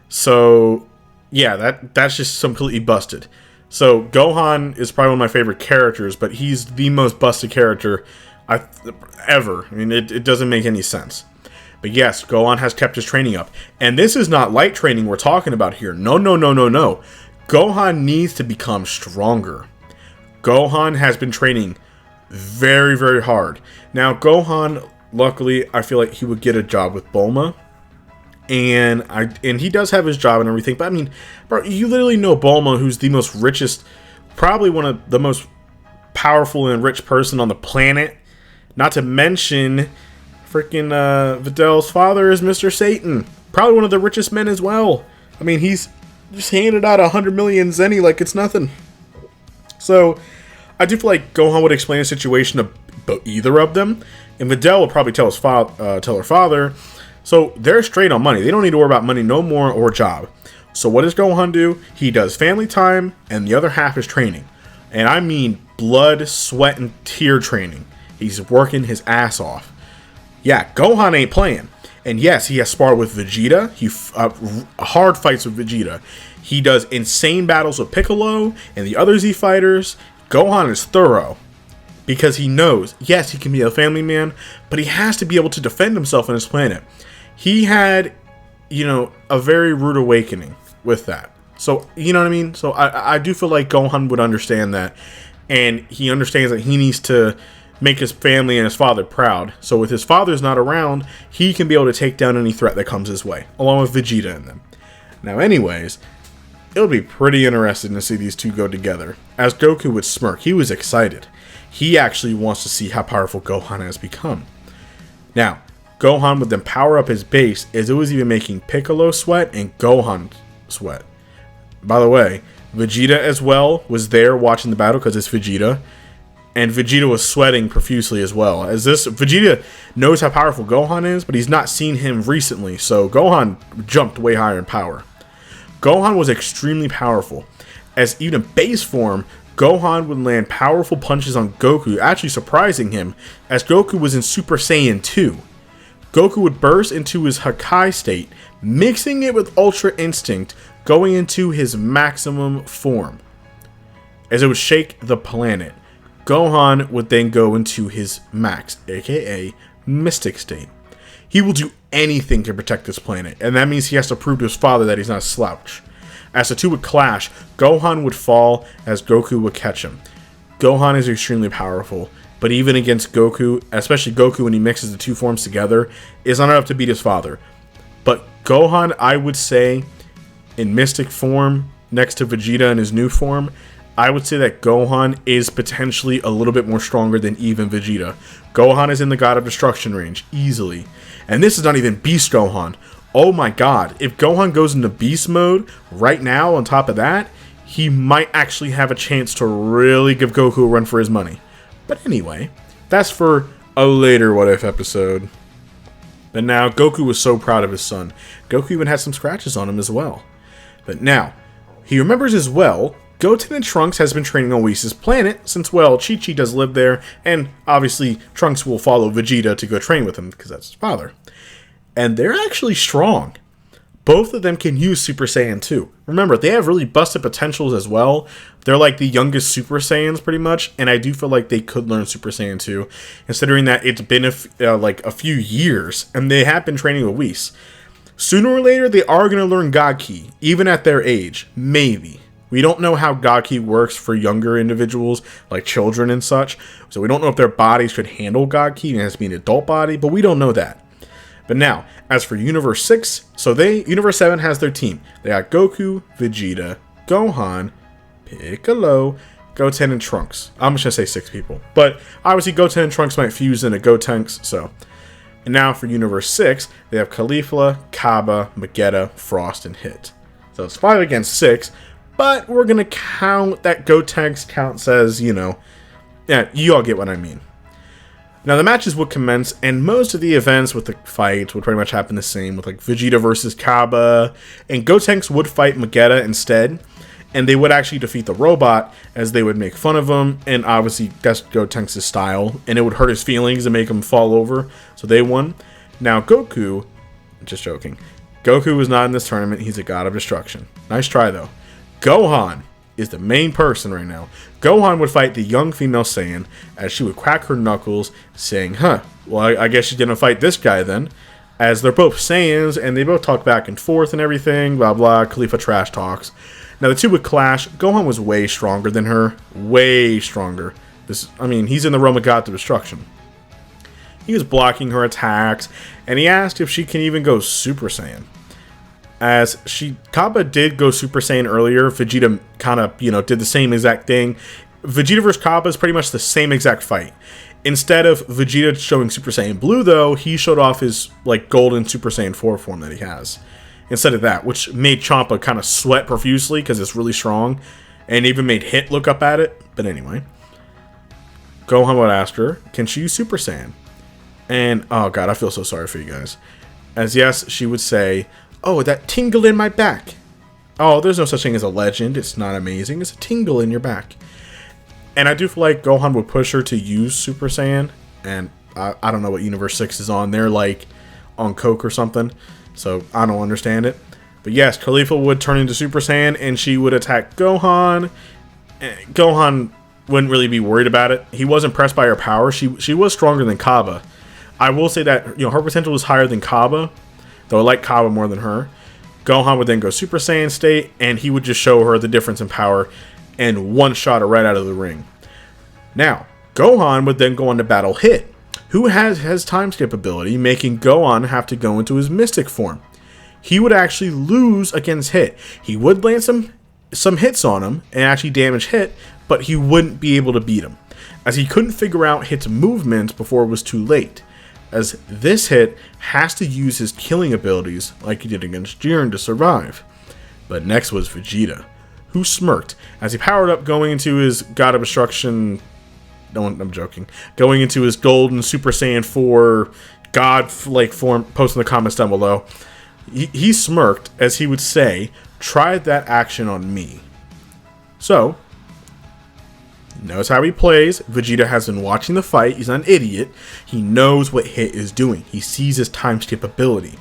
So yeah, that's just completely busted. So Gohan is probably one of my favorite characters, but he's the most busted character ever. I mean, it doesn't make any sense. But yes, Gohan has kept his training up. And this is not light training we're talking about here. No. Gohan needs to become stronger. Gohan has been training very, very hard. Now, Gohan, luckily, I feel like he would get a job with Bulma. And he does have his job and everything. But, I mean, bro, you literally know Bulma, who's the most richest, probably one of the most powerful and rich person on the planet. Not to mention, freaking Videl's father is Mr. Satan. Probably one of the richest men as well. I mean, he's just handed out 100 million zenny like it's nothing. So, I do feel like Gohan would explain the situation to either of them. And Videl would probably tell her father. So, they're straight on money. They don't need to worry about money no more or job. So, what does Gohan do? He does family time, and the other half is training. And I mean blood, sweat, and tear training. He's working his ass off. Yeah, Gohan ain't playing. And yes, he has sparred with Vegeta. He hard fights with Vegeta. He does insane battles with Piccolo and the other Z fighters. Gohan is thorough. Because he knows, yes, he can be a family man, but he has to be able to defend himself on his planet. He had, a very rude awakening with that. So, you know what I mean? So, I do feel like Gohan would understand that. And he understands that he needs to make his family and his father proud. So, with his father's not around, he can be able to take down any threat that comes his way, along with Vegeta and them. Now, anyways, it would be pretty interesting to see these two go together. As Goku would smirk, he was excited. He actually wants to see how powerful Gohan has become. Now, Gohan would then power up his base, as it was even making Piccolo sweat and Gohan sweat. By the way, Vegeta as well was there watching the battle because it's Vegeta. And Vegeta was sweating profusely as well. As Vegeta knows how powerful Gohan is, but he's not seen him recently. So Gohan jumped way higher in power. Gohan was extremely powerful. As even in base form, Gohan would land powerful punches on Goku, actually surprising him, as Goku was in Super Saiyan 2. Goku would burst into his Hakai state, mixing it with Ultra Instinct, going into his maximum form. As it would shake the planet, Gohan would then go into his max, aka Mystic state. He will do anything to protect this planet, and that means he has to prove to his father that he's not a slouch. As the two would clash, Gohan would fall as Goku would catch him. Gohan is extremely powerful, but even against Goku, especially Goku when he mixes the two forms together, is not enough to beat his father. But Gohan, I would say, in Mystic form, next to Vegeta in his new form, I would say that Gohan is potentially a little bit more stronger than even Vegeta. Gohan is in the God of Destruction range, easily. And this is not even Beast Gohan. Oh my god, if Gohan goes into Beast mode right now on top of that, he might actually have a chance to really give Goku a run for his money. But anyway, that's for a later What If episode. But now, Goku was so proud of his son. Goku even had some scratches on him as well. But now, he remembers as well, Goten and Trunks has been training on Whis' planet, since, well, Chi-Chi does live there, and obviously Trunks will follow Vegeta to go train with him, because that's his father. And they're actually strong. Both of them can use Super Saiyan 2. Remember, they have really busted potentials as well. They're like the youngest Super Saiyans, pretty much, and I do feel like they could learn Super Saiyan 2, considering that it's been a few years, and they have been training with Whis. Sooner or later, they are going to learn God Ki, even at their age. Maybe. We don't know how God Ki works for younger individuals, like children and such, so we don't know if their bodies could handle God Ki, and it has to be an adult body, but we don't know that. But now, as for Universe 6, Universe 7 has their team. They got Goku, Vegeta, Gohan, Piccolo, Goten, and Trunks. I'm just going to say 6 people. But obviously Goten and Trunks might fuse into Gotenks, so. And now for Universe 6, they have Caulifla, Kaba, Vegeta, Frost, and Hit. So it's 5 against 6, but we're going to count that Gotenks counts as, yeah, you all get what I mean. Now, the matches would commence, and most of the events with the fights would pretty much happen the same, with like Vegeta versus Kaba, and Gotenks would fight Vegeta instead, and they would actually defeat the robot, as they would make fun of him, and obviously that's Gotenks' style, and it would hurt his feelings and make him fall over, so they won. Now, Goku, just joking, Goku was not in this tournament, he's a God of Destruction. Nice try, though. Gohan is the main person right now. Gohan would fight the young female Saiyan, as she would crack her knuckles, saying, well, I guess she's gonna fight this guy then, as they're both Saiyans, and they both talk back and forth and everything, blah blah, Khalifa trash talks. Now the two would clash. Gohan was way stronger than her. Way stronger. He's in the realm of God to destruction. He was blocking her attacks, and he asked if she can even go Super Saiyan. Kappa did go Super Saiyan earlier. Vegeta kind of, did the same exact thing. Vegeta vs. Kappa is pretty much the same exact fight. Instead of Vegeta showing Super Saiyan Blue, though, he showed off his, golden Super Saiyan 4 form that he has. Instead of that, which made Champa kind of sweat profusely because it's really strong, and even made Hit look up at it. But anyway, Gohan would ask her, can she use Super Saiyan? And, oh god, I feel so sorry for you guys. As yes, she would say, oh, that tingle in my back. Oh, there's no such thing as a legend. It's not amazing. It's a tingle in your back. And I do feel like Gohan would push her to use Super Saiyan. And I don't know what Universe 6 is on. They're on coke or something. So I don't understand it. But yes, Khalifa would turn into Super Saiyan and she would attack Gohan. Gohan wouldn't really be worried about it. He was impressed by her power. She was stronger than Kaba. I will say that, her potential was higher than Kaba, though I like Kaba more than her. Gohan would then go Super Saiyan state, and he would just show her the difference in power and one-shot her right out of the ring. Now, Gohan would then go on to battle Hit, who has time skip ability, making Gohan have to go into his mystic form. He would actually lose against Hit. He would land some hits on him and actually damage Hit, but he wouldn't be able to beat him, as he couldn't figure out Hit's movements before it was too late, as this Hit has to use his killing abilities like he did against Jiren to survive. But next was Vegeta, who smirked as he powered up going into his God of Destruction. No, I'm joking. Going into his golden Super Saiyan 4 God-like form. Post in the comments down below. He smirked as he would say, try that action on me. So, knows how he plays. Vegeta has been watching the fight. He's not an idiot. He knows what Hit is doing. He sees his time skip ability.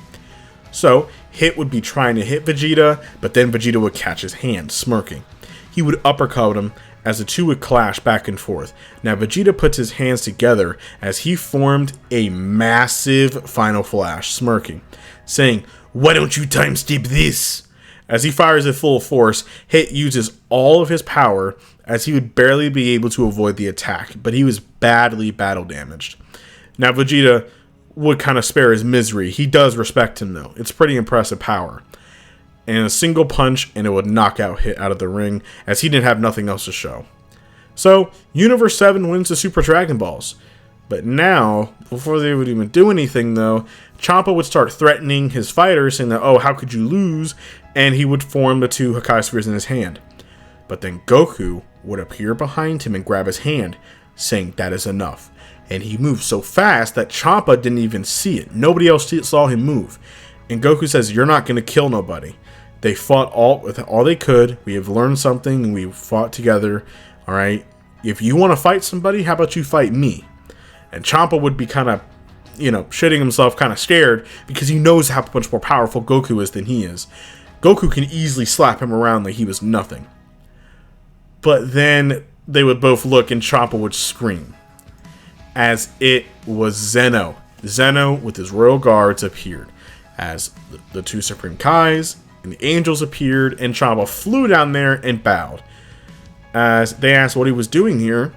So, Hit would be trying to hit Vegeta, but then Vegeta would catch his hand, smirking. He would uppercut him as the two would clash back and forth. Now, Vegeta puts his hands together as he formed a massive Final Flash, smirking, saying, why don't you time skip this? As he fires at full force, Hit uses all of his power as he would barely be able to avoid the attack, but he was badly battle damaged. Now Vegeta would kind of spare his misery. He does respect him though. It's pretty impressive power. And a single punch and it would knock out Hit out of the ring as he didn't have nothing else to show. So Universe 7 wins the Super Dragon Balls. But now, before they would even do anything though, Champa would start threatening his fighters, saying that, oh, how could you lose? And he would form the two Hakai Spheres in his hand. But then Goku would appear behind him and grab his hand, saying that is enough. And he moved so fast that Champa didn't even see it. Nobody else saw him move. And Goku says, you're not going to kill nobody. They fought with all they could. We have learned something and we fought together. All right. If you want to fight somebody, how about you fight me? And Champa would be kind of, shitting himself, kind of scared, because he knows how much more powerful Goku is than he is. Goku can easily slap him around like he was nothing. But then they would both look and Champa would scream, as it was Zeno. Zeno with his royal guards appeared, as the two Supreme Kais and the angels appeared, and Champa flew down there and bowed. As they asked what he was doing here.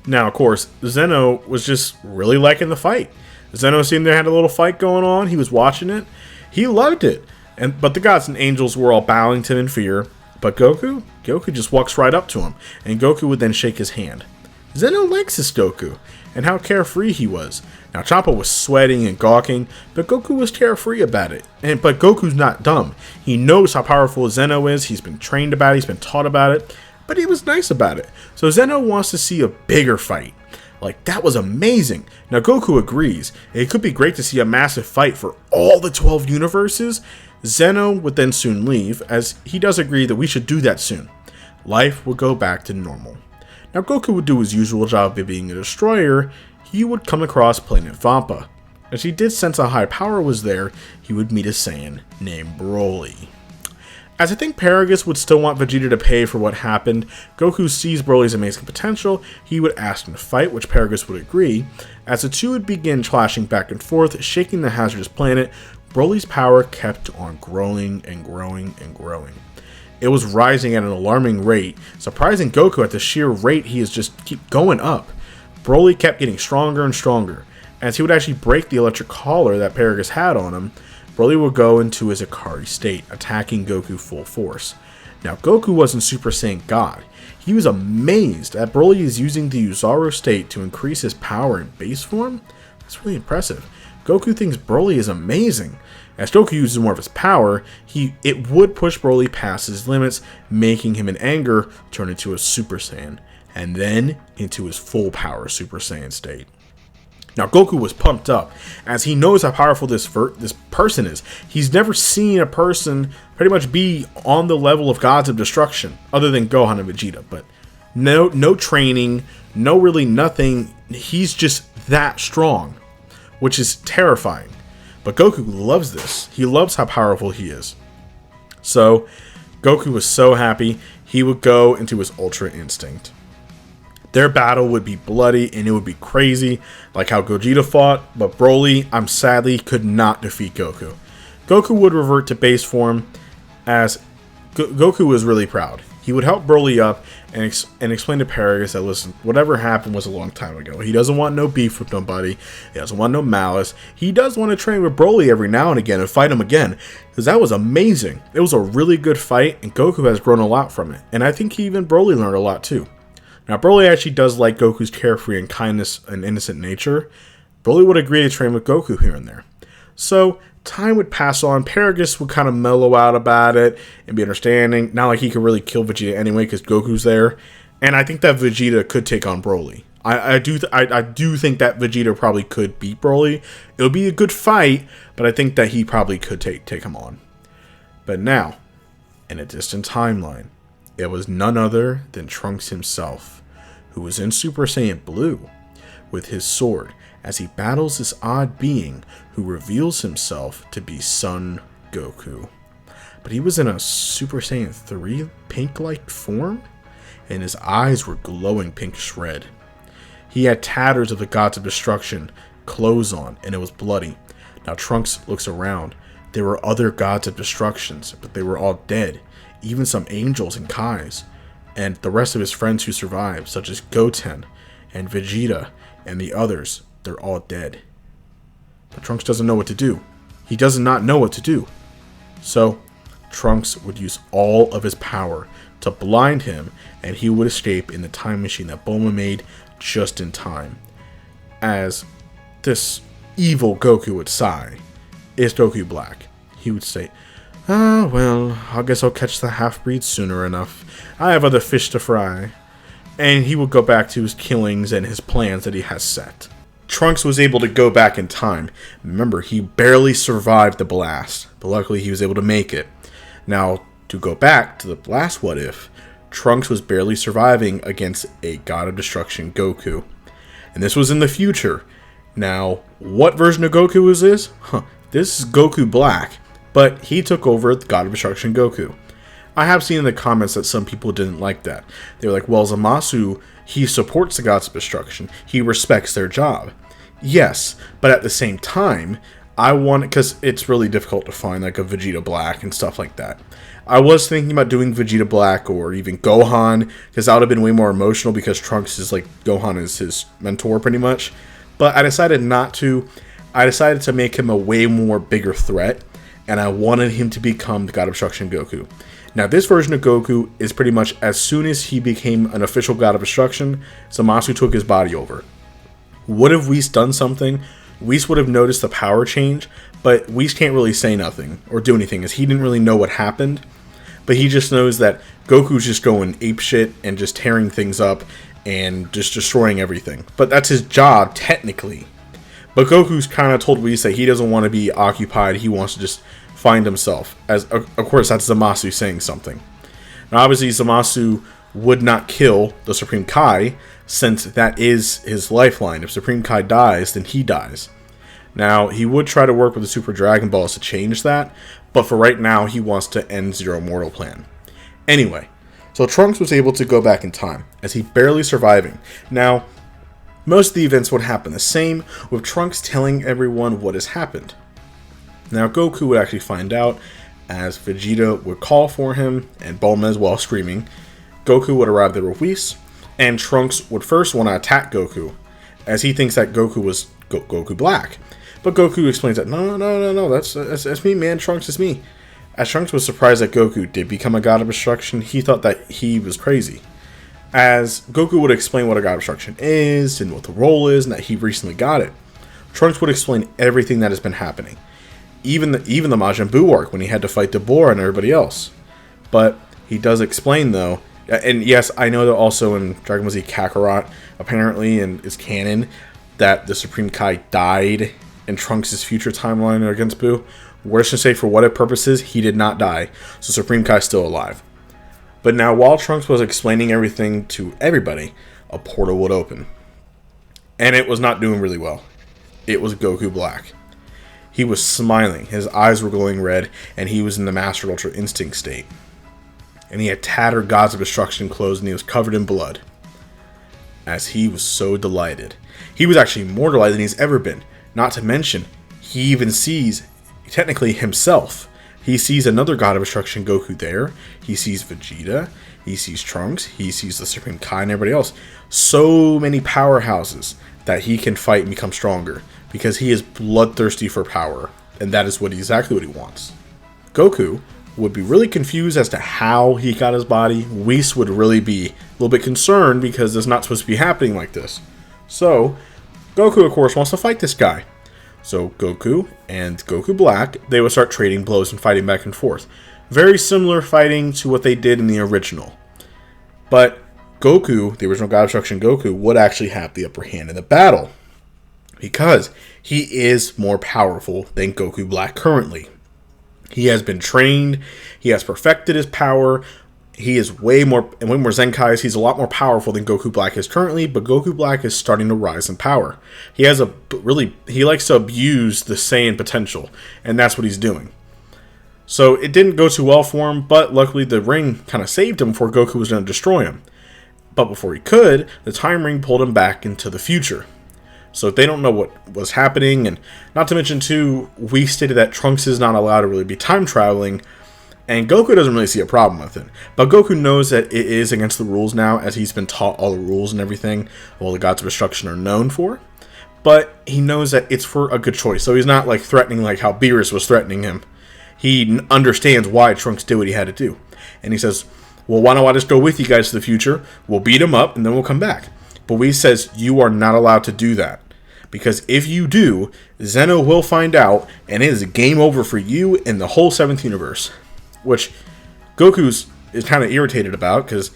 Now, of course, Zeno was just really liking the fight. Zeno seemed to have a little fight going on. He was watching it. He loved it. But the gods and angels were all bowing to him in fear. But Goku just walks right up to him. And Goku would then shake his hand. Zeno likes this Goku and how carefree he was. Now, Champa was sweating and gawking, but Goku was carefree about it. But Goku's not dumb. He knows how powerful Zeno is. He's been trained about it. He's been taught about it. But he was nice about it. So Zeno wants to see a bigger fight. Like, that was amazing. Now, Goku agrees. It could be great to see a massive fight for all the 12 universes. Zeno would then soon leave, as he does agree that we should do that soon. Life would go back to normal. Now, Goku would do his usual job of being a destroyer. He would come across planet Vampa. As he did sense a high power was there, he would meet a Saiyan named Broly. As I think Paragus would still want Vegeta to pay for what happened, Goku sees Broly's amazing potential. He would ask him to fight, which Paragus would agree. As the two would begin clashing back and forth, shaking the hazardous planet, Broly's power kept on growing and growing and growing. It was rising at an alarming rate, surprising Goku at the sheer rate he is just keep going up. Broly kept getting stronger and stronger. As he would actually break the electric collar that Paragus had on him, Broly would go into his Ikari state, attacking Goku full force. Now, Goku wasn't Super Saiyan God. He was amazed that Broly is using the Uzaru state to increase his power in base form. That's really impressive. Goku thinks Broly is amazing. As Goku uses more of his power, it would push Broly past his limits, making him in anger turn into a Super Saiyan, and then into his full power Super Saiyan state. Now, Goku was pumped up, as he knows how powerful this person is. He's never seen a person pretty much be on the level of gods of destruction, other than Gohan and Vegeta. But no training, no really nothing. He's just that strong, which is terrifying. But Goku loves this. He loves how powerful he is. So, Goku was so happy, he would go into his Ultra Instinct. Their battle would be bloody and it would be crazy, like how Gogeta fought, but Broly, sadly, could not defeat Goku. Goku would revert to base form, as Goku was really proud. He would help Broly up and explain to Paragus that, listen, whatever happened was a long time ago. He doesn't want no beef with nobody. He doesn't want no malice. He does want to train with Broly every now and again and fight him again, because that was amazing. It was a really good fight, and Goku has grown a lot from it. And I think even Broly learned a lot too. Now, Broly actually does like Goku's carefree and kindness and innocent nature. Broly would agree to train with Goku here and there. So, time would pass on. Paragus would kind of mellow out about it and be understanding. Not like he could really kill Vegeta anyway because Goku's there. And I think that Vegeta could take on Broly. I do think that Vegeta probably could beat Broly. It'll be a good fight, but I think that he probably could take him on. But now, in a distant timeline, it was none other than Trunks himself, who was in Super Saiyan Blue with his sword as he battles this odd being who reveals himself to be Son Goku. But he was in a Super Saiyan 3 pink-like form, and his eyes were glowing pinkish red. He had tatters of the gods of destruction clothes on, and it was bloody. Now Trunks looks around. There were other gods of destructions, but they were all dead, even some angels and Kais. And the rest of his friends who survived, such as Goten and Vegeta and the others, they're all dead. But Trunks doesn't know what to do. He does not know what to do. So, Trunks would use all of his power to blind him, and he would escape in the time machine that Bulma made just in time. As this evil Goku would sigh, "Is Goku black?" He would say, well, I guess I'll catch the half-breed sooner enough. I have other fish to fry." And he would go back to his killings and his plans that he has set. Trunks was able to go back in time. Remember, he barely survived the blast, but luckily he was able to make it. Now, to go back to the last what if, Trunks was barely surviving against a God of Destruction Goku. And this was in the future. Now, what version of Goku is this? This is Goku Black. But he took over the God of Destruction Goku. I have seen in the comments that some people didn't like that. They were like, well, Zamasu, he supports the Gods of Destruction. He respects their job. Yes, but at the same time, I want, because it's really difficult to find like a Vegeta Black and stuff like that. I was thinking about doing Vegeta Black or even Gohan, because that would have been way more emotional because Trunks is like, Gohan is his mentor pretty much. But I decided not to. I decided to make him a way more bigger threat, and I wanted him to become the God of Destruction Goku. Now, this version of Goku is pretty much as soon as he became an official God of Destruction, Zamasu took his body over. Would have Whis done something? Whis would have noticed the power change, but Whis can't really say nothing or do anything as he didn't really know what happened. But he just knows that Goku's just going apeshit and just tearing things up and just destroying everything. But that's his job, technically. But Goku's kind of told Whis that he doesn't want to be occupied, he wants to just find himself. As of course, that's Zamasu saying something. Now, obviously, Zamasu would not kill the Supreme Kai, since that is his lifeline. If Supreme Kai dies, then he dies. Now, he would try to work with the Super Dragon Balls to change that, but for right now, he wants to end Zero Mortal Plan. Anyway, so Trunks was able to go back in time, as he barely surviving. Now, most of the events would happen the same, with Trunks telling everyone what has happened. Now, Goku would actually find out, as Vegeta would call for him, and Bulma as well, screaming. Goku would arrive there with Whis, and Trunks would first want to attack Goku, as he thinks that Goku was Goku Black. But Goku explains that, no, that's me, man, Trunks, it's me. As Trunks was surprised that Goku did become a god of destruction, he thought that he was crazy. As Goku would explain what a god of destruction is, and what the role is, and that he recently got it, Trunks would explain everything that has been happening. Even the Majin Buu arc, when he had to fight Dabura and everybody else. But he does explain, though, and yes, I know that also in Dragon Ball Z Kakarot, apparently, and is canon, that the Supreme Kai died in Trunks' future timeline against Buu. We're just going to say, for what purposes, he did not die. So Supreme Kai is still alive. But now, while Trunks was explaining everything to everybody, a portal would open. And it was not doing really well. It was Goku Black. He was smiling, his eyes were glowing red, and he was in the Master Ultra Instinct state. And he had tattered Gods of Destruction clothes, and he was covered in blood. As he was so delighted. He was actually more delighted than he's ever been. Not to mention, he even sees, technically, himself. He sees another God of Destruction, Goku, there. He sees Vegeta. He sees Trunks. He sees the Supreme Kai and everybody else. So many powerhouses that he can fight and become stronger. Because he is bloodthirsty for power. And that is exactly what he wants. Goku would be really confused as to how he got his body. Whis would really be a little bit concerned because it's not supposed to be happening like this. So, Goku, of course, wants to fight this guy. So, Goku and Goku Black, they would start trading blows and fighting back and forth. Very similar fighting to what they did in the original. But Goku, the original God of Destruction Goku, would actually have the upper hand in the battle. Because he is more powerful than Goku Black currently. He has been trained, he has perfected his power, he is way more Zenkais, he's a lot more powerful than Goku Black is currently, but Goku Black is starting to rise in power. He likes to abuse the Saiyan potential, and that's what he's doing. So it didn't go too well for him, but luckily the ring kind of saved him before Goku was going to destroy him. But before he could, the time ring pulled him back into the future. So they don't know what was happening, and not to mention too, we stated that Trunks is not allowed to really be time traveling, and Goku doesn't really see a problem with it. But Goku knows that it is against the rules now, as he's been taught all the rules and everything, all the Gods of Destruction are known for. But he knows that it's for a good choice, so he's not like threatening like how Beerus was threatening him. He understands why Trunks did what he had to do. And he says, well, why don't I just go with you guys to the future, we'll beat him up, and then we'll come back. But Whis says, you are not allowed to do that. Because if you do, Zeno will find out, and it is game over for you and the whole 7th universe. Which Goku's is kind of irritated about, because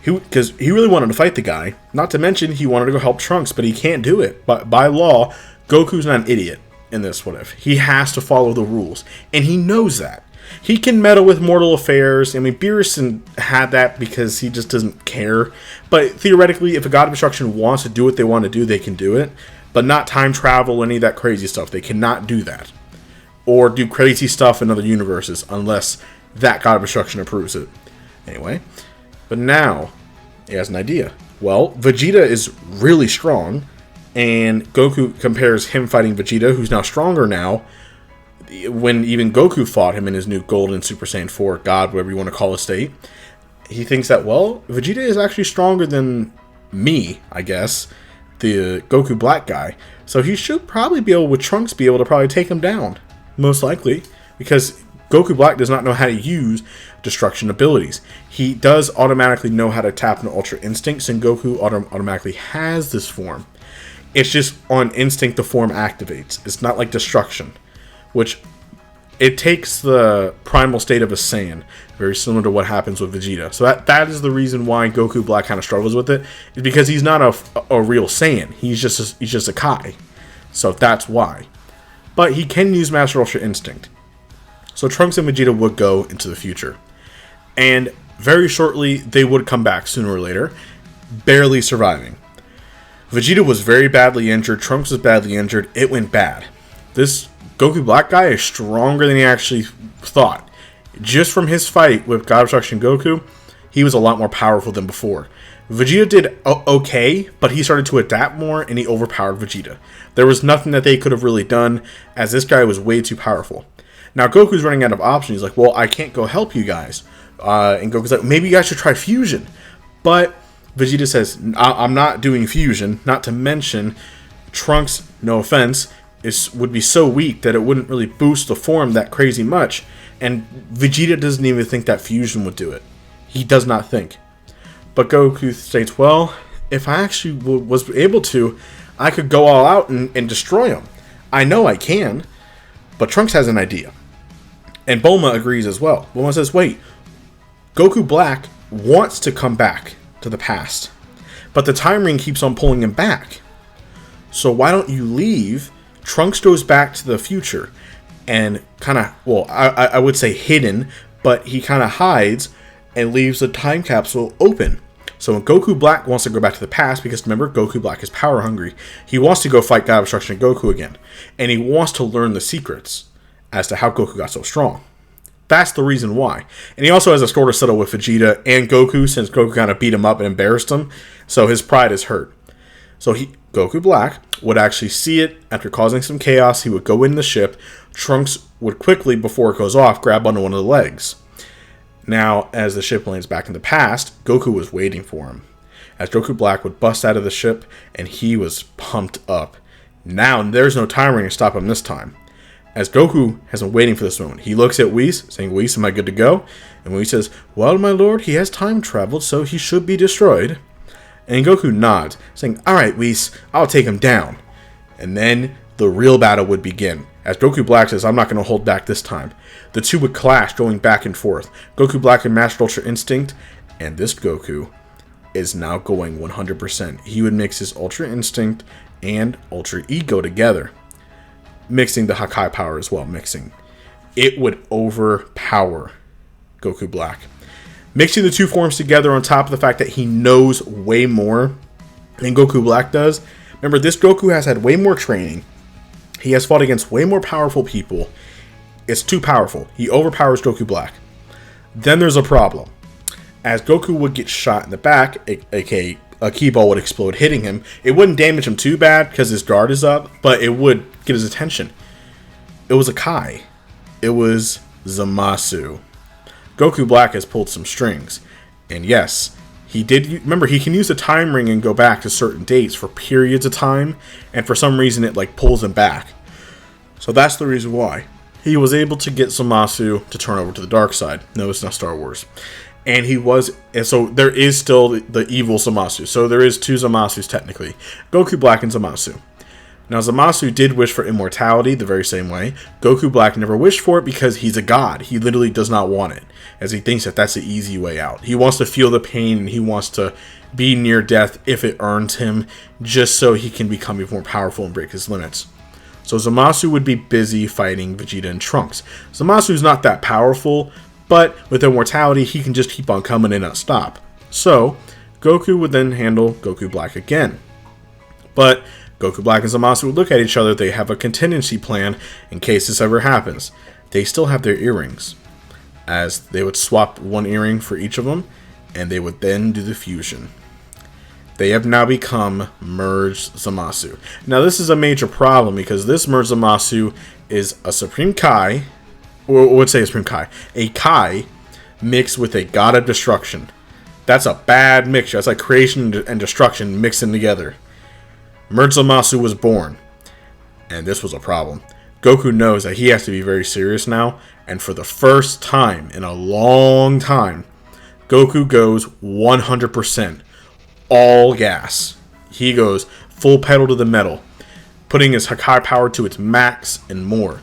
he really wanted to fight the guy. Not to mention, he wanted to go help Trunks, but he can't do it. But by law, Goku's not an idiot in this what if. He has to follow the rules, and he knows that. He can meddle with mortal affairs. I mean, Beerus had that because he just doesn't care. But theoretically, if a God of Destruction wants to do what they want to do, they can do it. But not time travel, any of that crazy stuff. They cannot do that. Or do crazy stuff in other universes unless that God of Destruction approves it. Anyway, but now he has an idea. Well, Vegeta is really strong, and Goku compares him fighting Vegeta, who's now stronger now, when even Goku fought him in his new Golden Super Saiyan 4 God, whatever you want to call his state. He thinks that, well, Vegeta is actually stronger than me, I guess, the Goku Black guy. So he should probably be able, with Trunks, be able to probably take him down. Most likely. Because Goku Black does not know how to use destruction abilities. He does automatically know how to tap into Ultra Instincts, and Goku automatically has this form. It's just on instinct the form activates. It's not like destruction. Which, it takes the primal state of a Saiyan. Very similar to what happens with Vegeta. So that is the reason why Goku Black kind of struggles with it. Is because he's not a real Saiyan. He's just a Kai. So that's why. But he can use Master Ultra Instinct. So Trunks and Vegeta would go into the future. And very shortly, they would come back sooner or later. Barely surviving. Vegeta was very badly injured. Trunks was badly injured. It went bad. This Goku Black guy is stronger than he actually thought. Just from his fight with God of Destruction Goku, he was a lot more powerful than before. Vegeta did okay, but he started to adapt more, and he overpowered Vegeta. There was nothing that they could have really done, as this guy was way too powerful. Now Goku's running out of options. He's like, well, I can't go help you guys. And Goku's like, maybe you guys should try fusion. But Vegeta says, I'm not doing fusion. Not to mention, Trunks, no offense, would be so weak that it wouldn't really boost the form that crazy much. And Vegeta doesn't even think that fusion would do it. He does not think. But Goku states, well, if I actually was able to, I could go all out and destroy him. I know I can. But Trunks has an idea. And Bulma agrees as well. Bulma says, wait, Goku Black wants to come back to the past. But the time ring keeps on pulling him back. So why don't you leave? Trunks goes back to the future and kind of, well, I would say hidden, but he kind of hides and leaves the time capsule open. So when Goku Black wants to go back to the past, because remember, Goku Black is power hungry, he wants to go fight God of Destruction and Goku again. And he wants to learn the secrets as to how Goku got so strong. That's the reason why. And he also has a score to settle with Vegeta and Goku, since Goku kind of beat him up and embarrassed him. So his pride is hurt. So Goku Black would actually see it. After causing some chaos, he would go in the ship. Trunks would quickly, before it goes off, grab onto one of the legs. Now, as the ship lands back in the past, Goku was waiting for him. As Goku Black would bust out of the ship, and he was pumped up. Now, there's no time ring to stop him this time. As Goku has been waiting for this moment, he looks at Whis, saying, Whis, am I good to go? And Whis says, well, my lord, he has time traveled, so he should be destroyed. And Goku nods, saying, alright, Whis, I'll take him down. And then the real battle would begin. As Goku Black says, I'm not going to hold back this time. The two would clash, going back and forth. Goku Black and Master Ultra Instinct, and this Goku is now going 100%. He would mix his Ultra Instinct and Ultra Ego together. Mixing the Hakai power as well, It would overpower Goku Black. Mixing the two forms together on top of the fact that he knows way more than Goku Black does. Remember, this Goku has had way more training. He has fought against way more powerful people. It's too powerful. He overpowers Goku Black. Then there's a problem. As Goku would get shot in the back, aka a key ball would explode hitting him. It wouldn't damage him too bad because his guard is up, but it would get his attention. It was a Kai. It was Zamasu. Goku Black has pulled some strings. And yes, he did. Remember, he can use the time ring and go back to certain dates for periods of time, and for some reason it like pulls him back. So that's the reason why he was able to get Zamasu to turn over to the dark side. No, it's not Star Wars. And so there is still the evil Zamasu. So there is two Zamasus technically. Goku Black and Zamasu. Now Zamasu did wish for immortality the very same way. Goku Black never wished for it because he's a god. He literally does not want it, as he thinks that that's the easy way out. He wants to feel the pain and he wants to be near death if it earns him, just so he can become even more powerful and break his limits. So Zamasu would be busy fighting Vegeta and Trunks. Zamasu's not that powerful, but with immortality, he can just keep on coming and not stop. So, Goku would then handle Goku Black again. But Goku Black and Zamasu would look at each other. They have a contingency plan in case this ever happens. They still have their earrings, as they would swap one earring for each of them, and they would then do the fusion. They have now become merged Zamasu. Now, this is a major problem because this merged Zamasu is a Supreme Kai, or I would say a Supreme Kai, a Kai mixed with a God of Destruction. That's a bad mixture. That's like creation and destruction mixing together. Merged Zamasu was born, and this was a problem. Goku knows that he has to be very serious now, and for the first time in a long time, Goku goes 100%. All gas. He goes full pedal to the metal, putting his Hakai power to its max and more.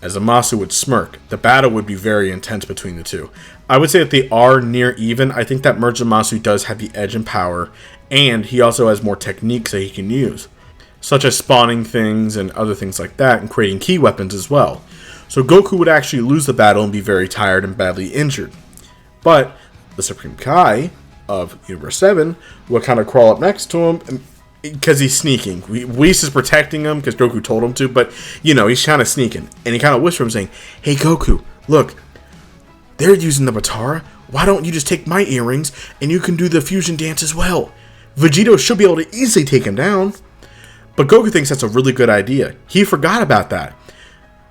As Zamasu would smirk, the battle would be very intense between the two. I would say that they are near even. I think that merged Zamasu does have the edge in power, and he also has more techniques that he can use, such as spawning things and other things like that, and creating key weapons as well. So Goku would actually lose the battle and be very tired and badly injured. But the Supreme Kai of Universe 7 would kind of crawl up next to him because he's sneaking. Whis is protecting him because Goku told him to, but he's kind of sneaking, and he kind of whispers him saying, hey Goku, look, they're using the Batara. Why don't you just take my earrings and you can do the fusion dance as well? Vegeta should be able to easily take him down. But Goku thinks that's a really good idea. He forgot about that.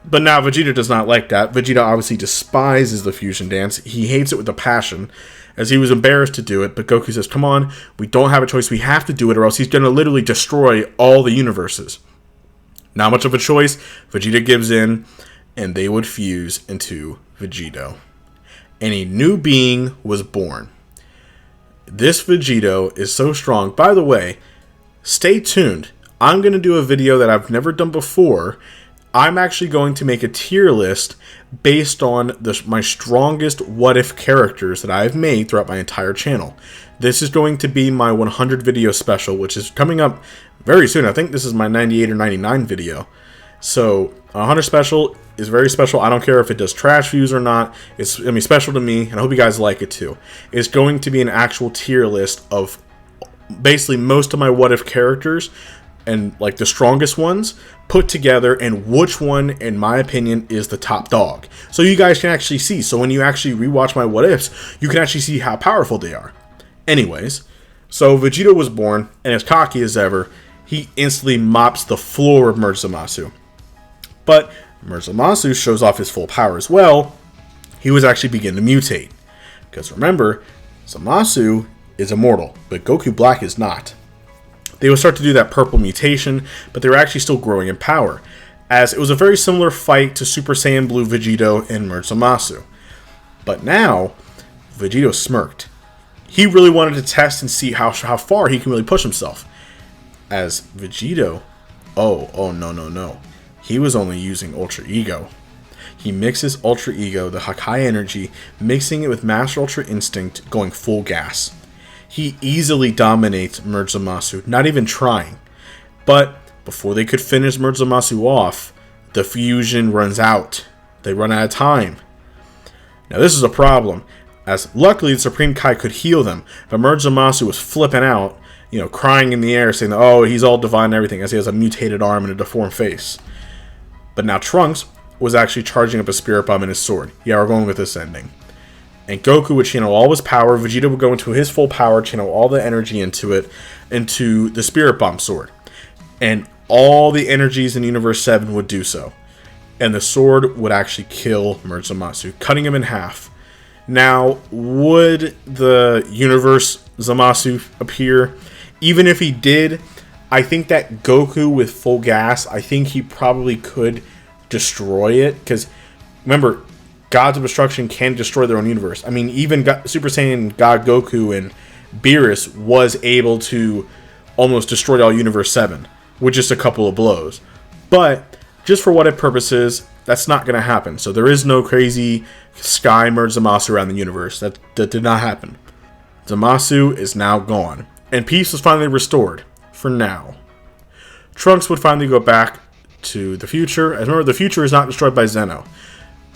But now Vegeta does not like that. Vegeta obviously despises the fusion dance. He hates it with a passion, as he was embarrassed to do it. But Goku says, come on, we don't have a choice. We have to do it, or else he's going to literally destroy all the universes. Not much of a choice. Vegeta gives in, and they would fuse into Vegito. And a new being was born. This Vegito is so strong. By the way, stay tuned. I'm going to do a video that I've never done before. I'm actually going to make a tier list based on my strongest what-if characters that I've made throughout my entire channel. This is going to be my 100 video special, which is coming up very soon. I think this is my 98 or 99 video. So, 100 special is very special. I don't care if it does trash views or not. It's going to be special to me, and I hope you guys like it too. It's going to be an actual tier list of basically most of my what-if characters, and like the strongest ones put together, and which one, in my opinion, is the top dog. So you guys can actually see. So when you actually rewatch my what ifs, you can actually see how powerful they are. Anyways, so Vegeta was born, and as cocky as ever, he instantly mops the floor of Merge Zamasu. But Merge Zamasu shows off his full power as well. He was actually beginning to mutate. Because remember, Zamasu is immortal, but Goku Black is not. They would start to do that purple mutation, but they were actually still growing in power, as it was a very similar fight to Super Saiyan Blue Vegito and Merge Zamasu. But now, Vegito smirked. He really wanted to test and see how far he can really push himself. As Vegito, no. He was only using Ultra Ego. He mixes Ultra Ego, the Hakai energy, mixing it with Master Ultra Instinct, going full gas. He easily dominates Merge Zamasu, not even trying. But before they could finish Merge Zamasu off, the fusion runs out. They run out of time. Now this is a problem, as luckily the Supreme Kai could heal them, but Merge Zamasu was flipping out, crying in the air, saying, oh, he's all divine and everything, as he has a mutated arm and a deformed face. But now Trunks was actually charging up a Spirit Bomb in his sword. Yeah, we're going with this ending. And Goku would channel all his power. Vegeta would go into his full power, channel all the energy into it, into the Spirit Bomb sword. And all the energies in Universe 7 would do so. And the sword would actually kill Merge Zamasu, cutting him in half. Now, would the Universe Zamasu appear? Even if he did, I think that Goku with full gas, I think he probably could destroy it. Because, remember, Gods of Destruction can destroy their own universe. I mean, even Super Saiyan God Goku and Beerus was able to almost destroy all Universe 7 with just a couple of blows. But, just for what if purposes, that's not going to happen. So there is no crazy Sky Merge Zamasu around the universe. That did not happen. Zamasu is now gone. And peace was finally restored. For now. Trunks would finally go back to the future. As remember, the future is not destroyed by Zeno.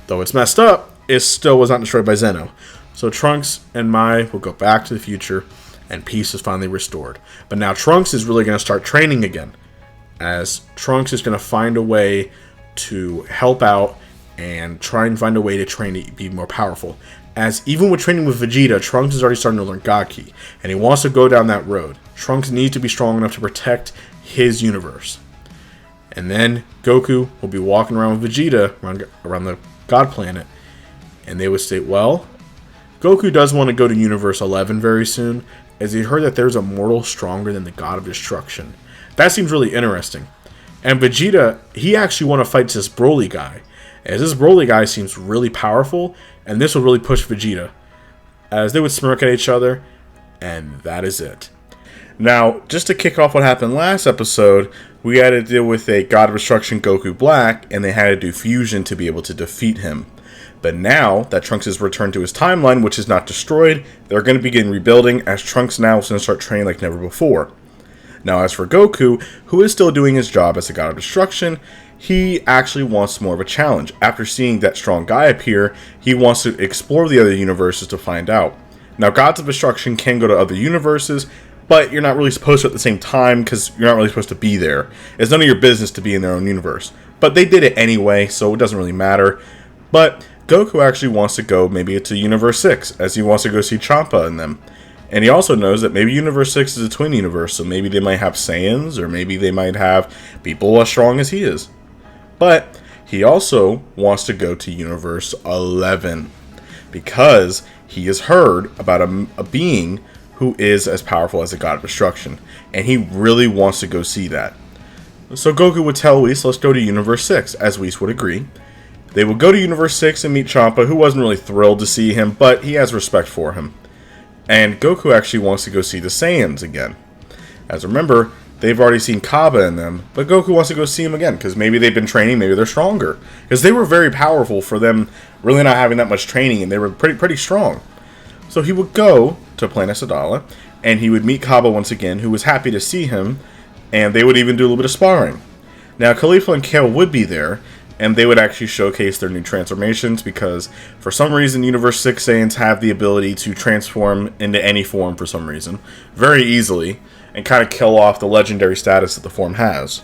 Though it's messed up, it still was not destroyed by Zeno. So Trunks and Mai will go back to the future, and peace is finally restored. But now Trunks is really going to start training again, as Trunks is going to find a way to help out and try and find a way to train to be more powerful. As even with training with Vegeta, Trunks is already starting to learn God Ki, and he wants to go down that road. Trunks needs to be strong enough to protect his universe. And then Goku will be walking around with Vegeta around the God planet, and they would state, well, Goku does want to go to Universe 11 very soon, as he heard that there's a mortal stronger than the God of Destruction. That seems really interesting. And Vegeta, he actually want to fight this Broly guy, as this Broly guy seems really powerful, and this will really push Vegeta, as they would smirk at each other, and that is it. Now, just to kick off what happened last episode, we had to deal with a God of Destruction Goku Black, and they had to do fusion to be able to defeat him. But now that Trunks has returned to his timeline, which is not destroyed, they're going to begin rebuilding, as Trunks now is going to start training like never before. Now, as for Goku, who is still doing his job as a God of Destruction, he actually wants more of a challenge. After seeing that strong guy appear, he wants to explore the other universes to find out. Now, Gods of Destruction can go to other universes, but you're not really supposed to at the same time, because you're not really supposed to be there. It's none of your business to be in their own universe. But they did it anyway, so it doesn't really matter. But Goku actually wants to go maybe to Universe 6, as he wants to go see Champa and them. And he also knows that maybe Universe 6 is a twin universe, so maybe they might have Saiyans, or maybe they might have people as strong as he is. But he also wants to go to Universe 11 because he has heard about a being who is as powerful as the God of Destruction, and he really wants to go see that. So Goku would tell Whis, let's go to Universe 6, as Whis would agree. They would go to Universe 6 and meet Champa, who wasn't really thrilled to see him, but he has respect for him. And Goku actually wants to go see the Saiyans again. As remember, they've already seen Kaba in them, but Goku wants to go see him again, because maybe they've been training, maybe they're stronger. Because they were very powerful for them really not having that much training, and they were pretty strong. So he would go to Planet Sadala, and he would meet Kaba once again, who was happy to see him, and they would even do a little bit of sparring. Now, Khalifa and Kale would be there, and they would actually showcase their new transformations, because for some reason, Universe 6 Saiyans have the ability to transform into any form for some reason, very easily, and kind of kill off the legendary status that the form has.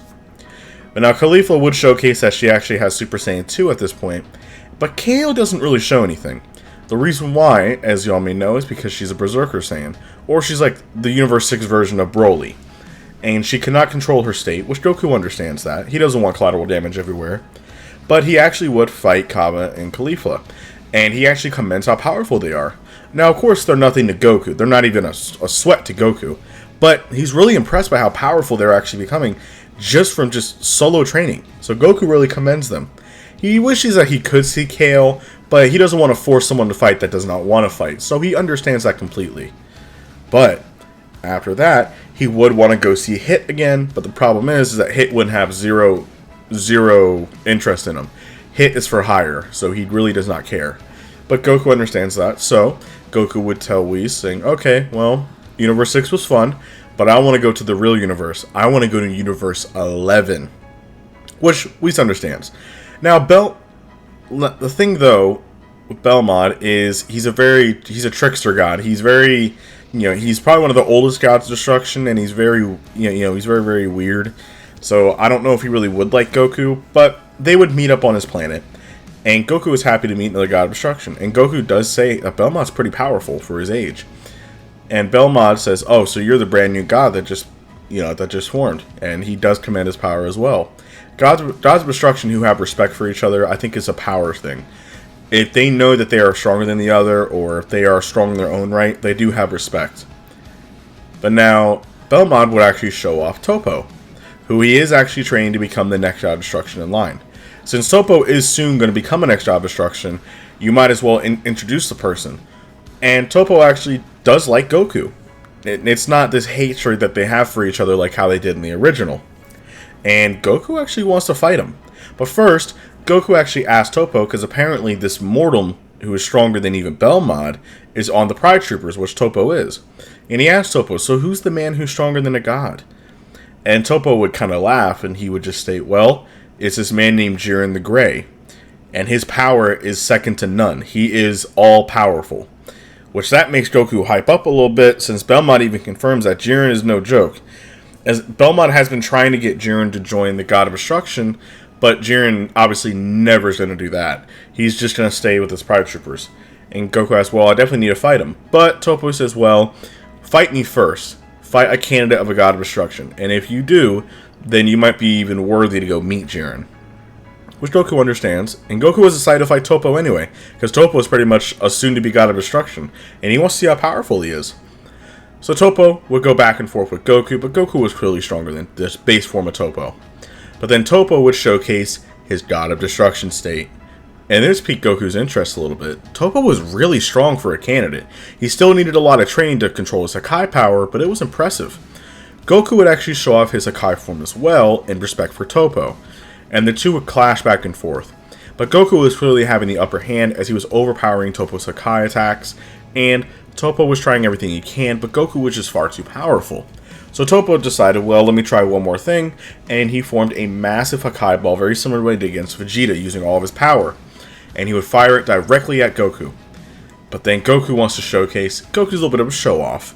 But now, Khalifa would showcase that she actually has Super Saiyan 2 at this point, but Kale doesn't really show anything. The reason why, as y'all may know, is because she's a Berserker Saiyan, or she's like the Universe 6 version of Broly. And she cannot control her state, which Goku understands that. He doesn't want collateral damage everywhere. But he actually would fight Kaba and Khalifa. And he actually commends how powerful they are. Now, of course, they're nothing to Goku. They're not even a sweat to Goku. But he's really impressed by how powerful they're actually becoming just from just solo training. So Goku really commends them. He wishes that he could see Kale, but he doesn't want to force someone to fight that does not want to fight. So he understands that completely. But after that, he would want to go see Hit again. But the problem is that Hit wouldn't have zero interest in him. Hit is for hire, so he really does not care. But Goku understands that, so Goku would tell Whis, saying, okay, well, Universe 6 was fun, but I want to go to the real universe. I want to go to Universe 11. Which Whis understands. Now, the thing, though, with Belmod is he's a trickster god. He's very, he's probably one of the oldest gods of destruction, and he's very, he's very, very weird. So I don't know if he really would like Goku, but they would meet up on his planet. And Goku was happy to meet another god of destruction. And Goku does say that Belmod's pretty powerful for his age. And Belmod says, oh, so you're the brand new god that just formed. And he does command his power as well. Gods of destruction who have respect for each other, I think is a power thing. If they know that they are stronger than the other, or if they are strong in their own right, they do have respect. But now, Belmod would actually show off Toppo, who he is actually training to become the next god of destruction in line. Since Toppo is soon going to become a next god of destruction, you might as well introduce the person. And Toppo actually does like Goku. It's not this hatred that they have for each other like how they did in the original. And Goku actually wants to fight him. But first, Goku actually asked Toppo, because apparently this mortal, who is stronger than even Belmod, is on the Pride Troopers, which Toppo is. And he asked Toppo, so who's the man who's stronger than a god? And Toppo would kind of laugh, and he would just state, well, it's this man named Jiren the Grey. And his power is second to none. He is all-powerful. Which that makes Goku hype up a little bit, since Belmod even confirms that Jiren is no joke. As Belmod has been trying to get Jiren to join the God of Destruction, but Jiren obviously never is going to do that. He's just going to stay with his Pride Troopers. And Goku asks, well, I definitely need to fight him. But Toppo says, well, fight me first. Fight a candidate of a God of Destruction. And if you do, then you might be even worthy to go meet Jiren. Which Goku understands. And Goku was decided to fight Toppo anyway, because Toppo is pretty much a soon-to-be God of Destruction. And he wants to see how powerful he is. So Toppo would go back and forth with Goku, but Goku was clearly stronger than this base form of Toppo. But then Toppo would showcase his God of Destruction state. And this piqued Goku's interest a little bit. Toppo was really strong for a candidate. He still needed a lot of training to control his Hakai power, but it was impressive. Goku would actually show off his Hakai form as well, in respect for Toppo. And the two would clash back and forth. But Goku was clearly having the upper hand as he was overpowering Toppo's Hakai attacks, and Toppo was trying everything he can, but Goku was just far too powerful. So Toppo decided, well, let me try one more thing, and he formed a massive Hakai ball, very similar to what he did against Vegeta, using all of his power. And he would fire it directly at Goku. But then Goku wants to showcase, Goku's a little bit of a show-off.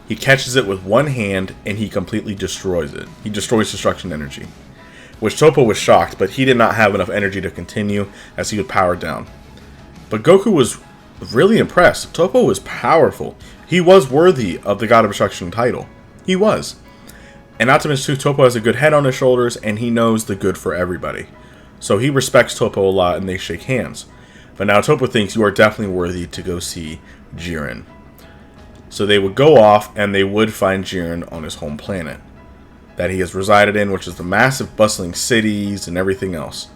He catches it with one hand, and he completely destroys it. He destroys destruction energy. Which Toppo was shocked, but he did not have enough energy to continue, as he would power down. But Goku was really impressed. Toppo was powerful. He was worthy of the God of Destruction title. He was. And not to mention, Toppo has a good head on his shoulders, and he knows the good for everybody. So he respects Toppo a lot and they shake hands. But now Toppo thinks you are definitely worthy to go see Jiren. So they would go off and they would find Jiren on his home planet that he has resided in, which is the massive bustling cities and everything else.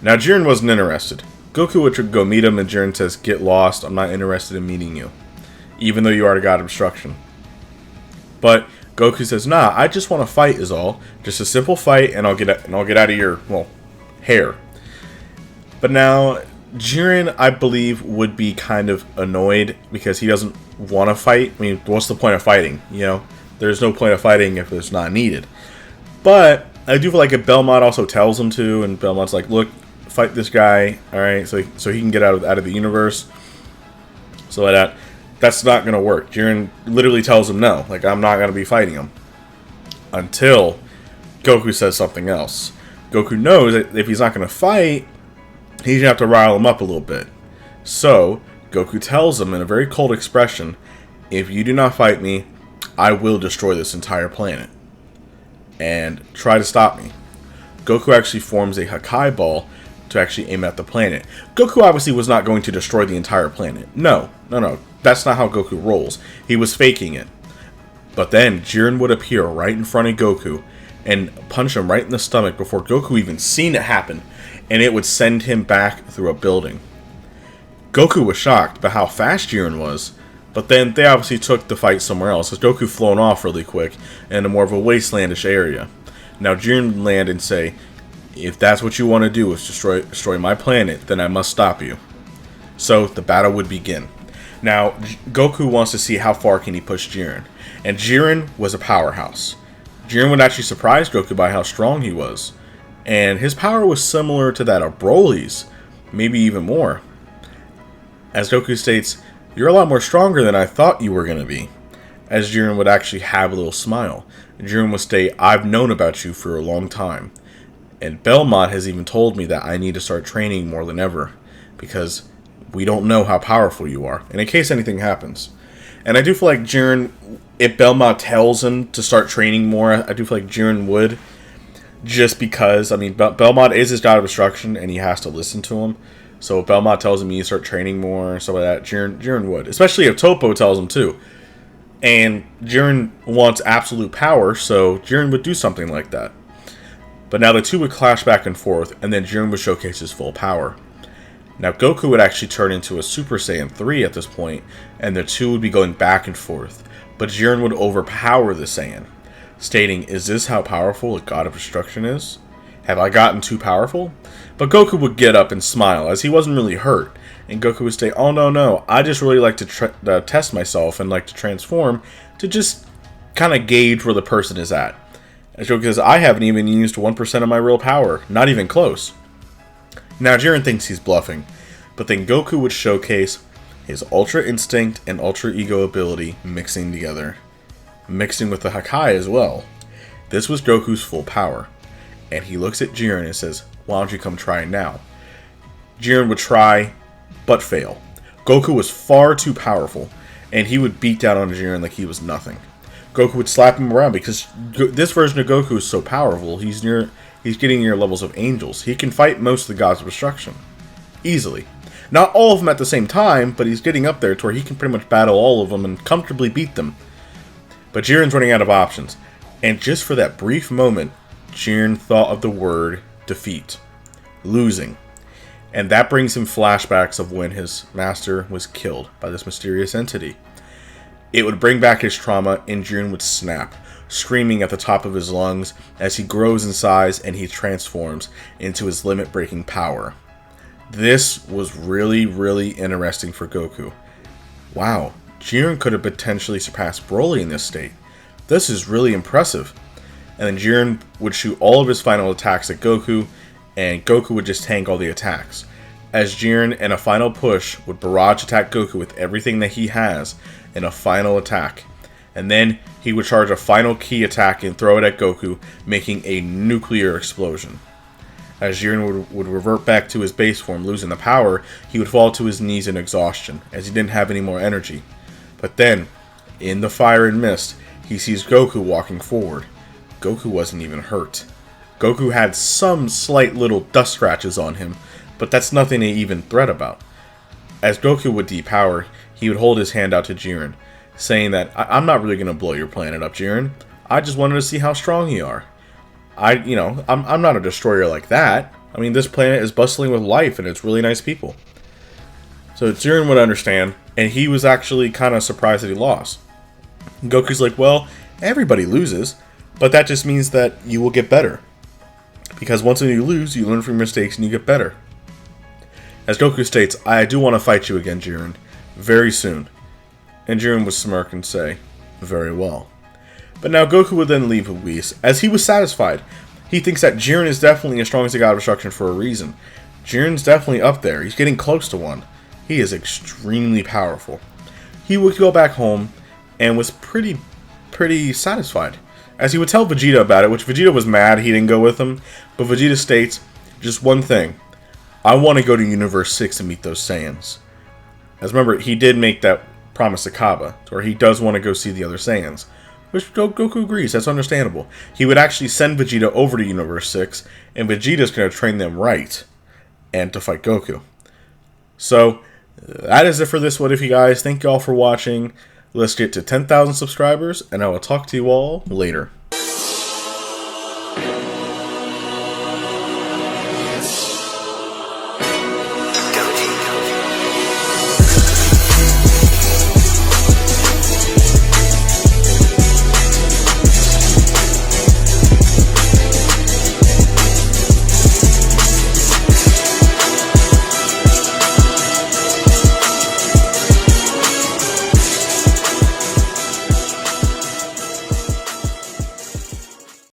Now Jiren wasn't interested. Goku would go meet him and Jiren says, "Get lost, I'm not interested in meeting you. Even though you are the god of destruction." But Goku says, "Nah, I just want to fight is all. Just a simple fight and I'll get out of your, well, hair." But now Jiren, I believe, would be kind of annoyed because he doesn't want to fight. I mean, what's the point of fighting? You know, there's no point of fighting if it's not needed. But I do feel like if Belmont also tells him to, and Belmont's like, "Look, fight this guy, all right, so he can get out of the universe." So that's not gonna work. Jiren literally tells him no, like, "I'm not gonna be fighting him," until Goku says something else. Goku knows that if he's not gonna fight, he's gonna have to rile him up a little bit. So Goku tells him in a very cold expression, "If you do not fight me, I will destroy this entire planet. And try to stop me." Goku actually forms a Hakai ball to actually aim at the planet. Goku obviously was not going to destroy the entire planet. No. That's not how Goku rolls. He was faking it. But then Jiren would appear right in front of Goku and punch him right in the stomach before Goku even seen it happen. And it would send him back through a building. Goku was shocked by how fast Jiren was. But then they obviously took the fight somewhere else, as Goku flown off really quick in a more of a wastelandish area. Now Jiren would land and say, "If that's what you want to do is destroy my planet, then I must stop you." So the battle would begin. Now Goku wants to see how far can he push Jiren. And Jiren was a powerhouse. Jiren would actually surprise Goku by how strong he was. And his power was similar to that of Broly's, maybe even more. As Goku states, "You're a lot more stronger than I thought you were going to be." As Jiren would actually have a little smile. Jiren would state, "I've known about you for a long time. And Belmont has even told me that I need to start training more than ever. Because we don't know how powerful you are. And in case anything happens." And I do feel like Jiren, if Belmont tells him to start training more, I do feel like Jiren would. Just because, I mean, Belmont is his god of destruction and he has to listen to him. So if Belmont tells him you need to start training more and stuff like that, Jiren would. Especially if Toppo tells him to. And Jiren wants absolute power, so Jiren would do something like that. But now the two would clash back and forth, and then Jiren would showcase his full power. Now Goku would actually turn into a Super Saiyan 3 at this point, and the two would be going back and forth. But Jiren would overpower the Saiyan, stating, "Is this how powerful a god of destruction is? Have I gotten too powerful?" But Goku would get up and smile, as he wasn't really hurt. And Goku would say, "Oh, no, I just really like to test myself and like to transform to just kind of gauge where the person is at." And Goku says, "I haven't even used 1% of my real power. Not even close." Now Jiren thinks he's bluffing, but then Goku would showcase his Ultra Instinct and Ultra Ego ability mixing together. Mixing with the Hakai as well. This was Goku's full power. And he looks at Jiren and says, "Why don't you come try now?" Jiren would try, but fail. Goku was far too powerful, and he would beat down on Jiren like he was nothing. Goku would slap him around because this version of Goku is so powerful. He's getting near levels of angels. He can fight most of the gods of destruction easily. Not all of them at the same time, but he's getting up there to where he can pretty much battle all of them and comfortably beat them. But Jiren's running out of options, and just for that brief moment, Jiren thought of the word defeat, losing. And that brings him flashbacks of when his master was killed by this mysterious entity. It would bring back his trauma, and Jiren would snap, screaming at the top of his lungs as he grows in size and he transforms into his limit-breaking power. This was really, really interesting for Goku. Wow, Jiren could have potentially surpassed Broly in this state. This is really impressive. And then Jiren would shoot all of his final attacks at Goku, and Goku would just tank all the attacks. As Jiren, in a final push, would barrage attack Goku with everything that he has in a final attack. And then he would charge a final key attack and throw it at Goku, making a nuclear explosion. As Jiren would revert back to his base form, losing the power, he would fall to his knees in exhaustion, as he didn't have any more energy. But then, in the fire and mist, he sees Goku walking forward. Goku wasn't even hurt. Goku had some slight little dust scratches on him, but that's nothing to even fret about. As Goku would depower, he would hold his hand out to Jiren, saying that, I'm not really going to blow your planet up, Jiren. I just wanted to see how strong you are. I'm not a destroyer like that. I mean, this planet is bustling with life, and it's really nice people. So Jiren would understand, and he was actually kind of surprised that he lost. And Goku's like, well, everybody loses, but that just means that you will get better. Because once you lose, you learn from your mistakes and you get better. As Goku states, I do want to fight you again, Jiren, very soon. And Jiren would smirk and say, very well. But now Goku would then leave with Whis, as he was satisfied. He thinks that Jiren is definitely as strong as the God of Destruction for a reason. Jiren's definitely up there. He's getting close to one. He is extremely powerful. He would go back home and was pretty satisfied. As he would tell Vegeta about it, which Vegeta was mad he didn't go with him, but Vegeta states, just one thing. I want to go to Universe 6 and meet those Saiyans. As remember, he did make that promise to Kaba, where he does want to go see the other Saiyans. Which Goku agrees, that's understandable. He would actually send Vegeta over to Universe 6, and Vegeta's going to train them right, and to fight Goku. So, that is it for this What If, you guys. Thank you all for watching. Let's get to 10,000 subscribers, and I will talk to you all later.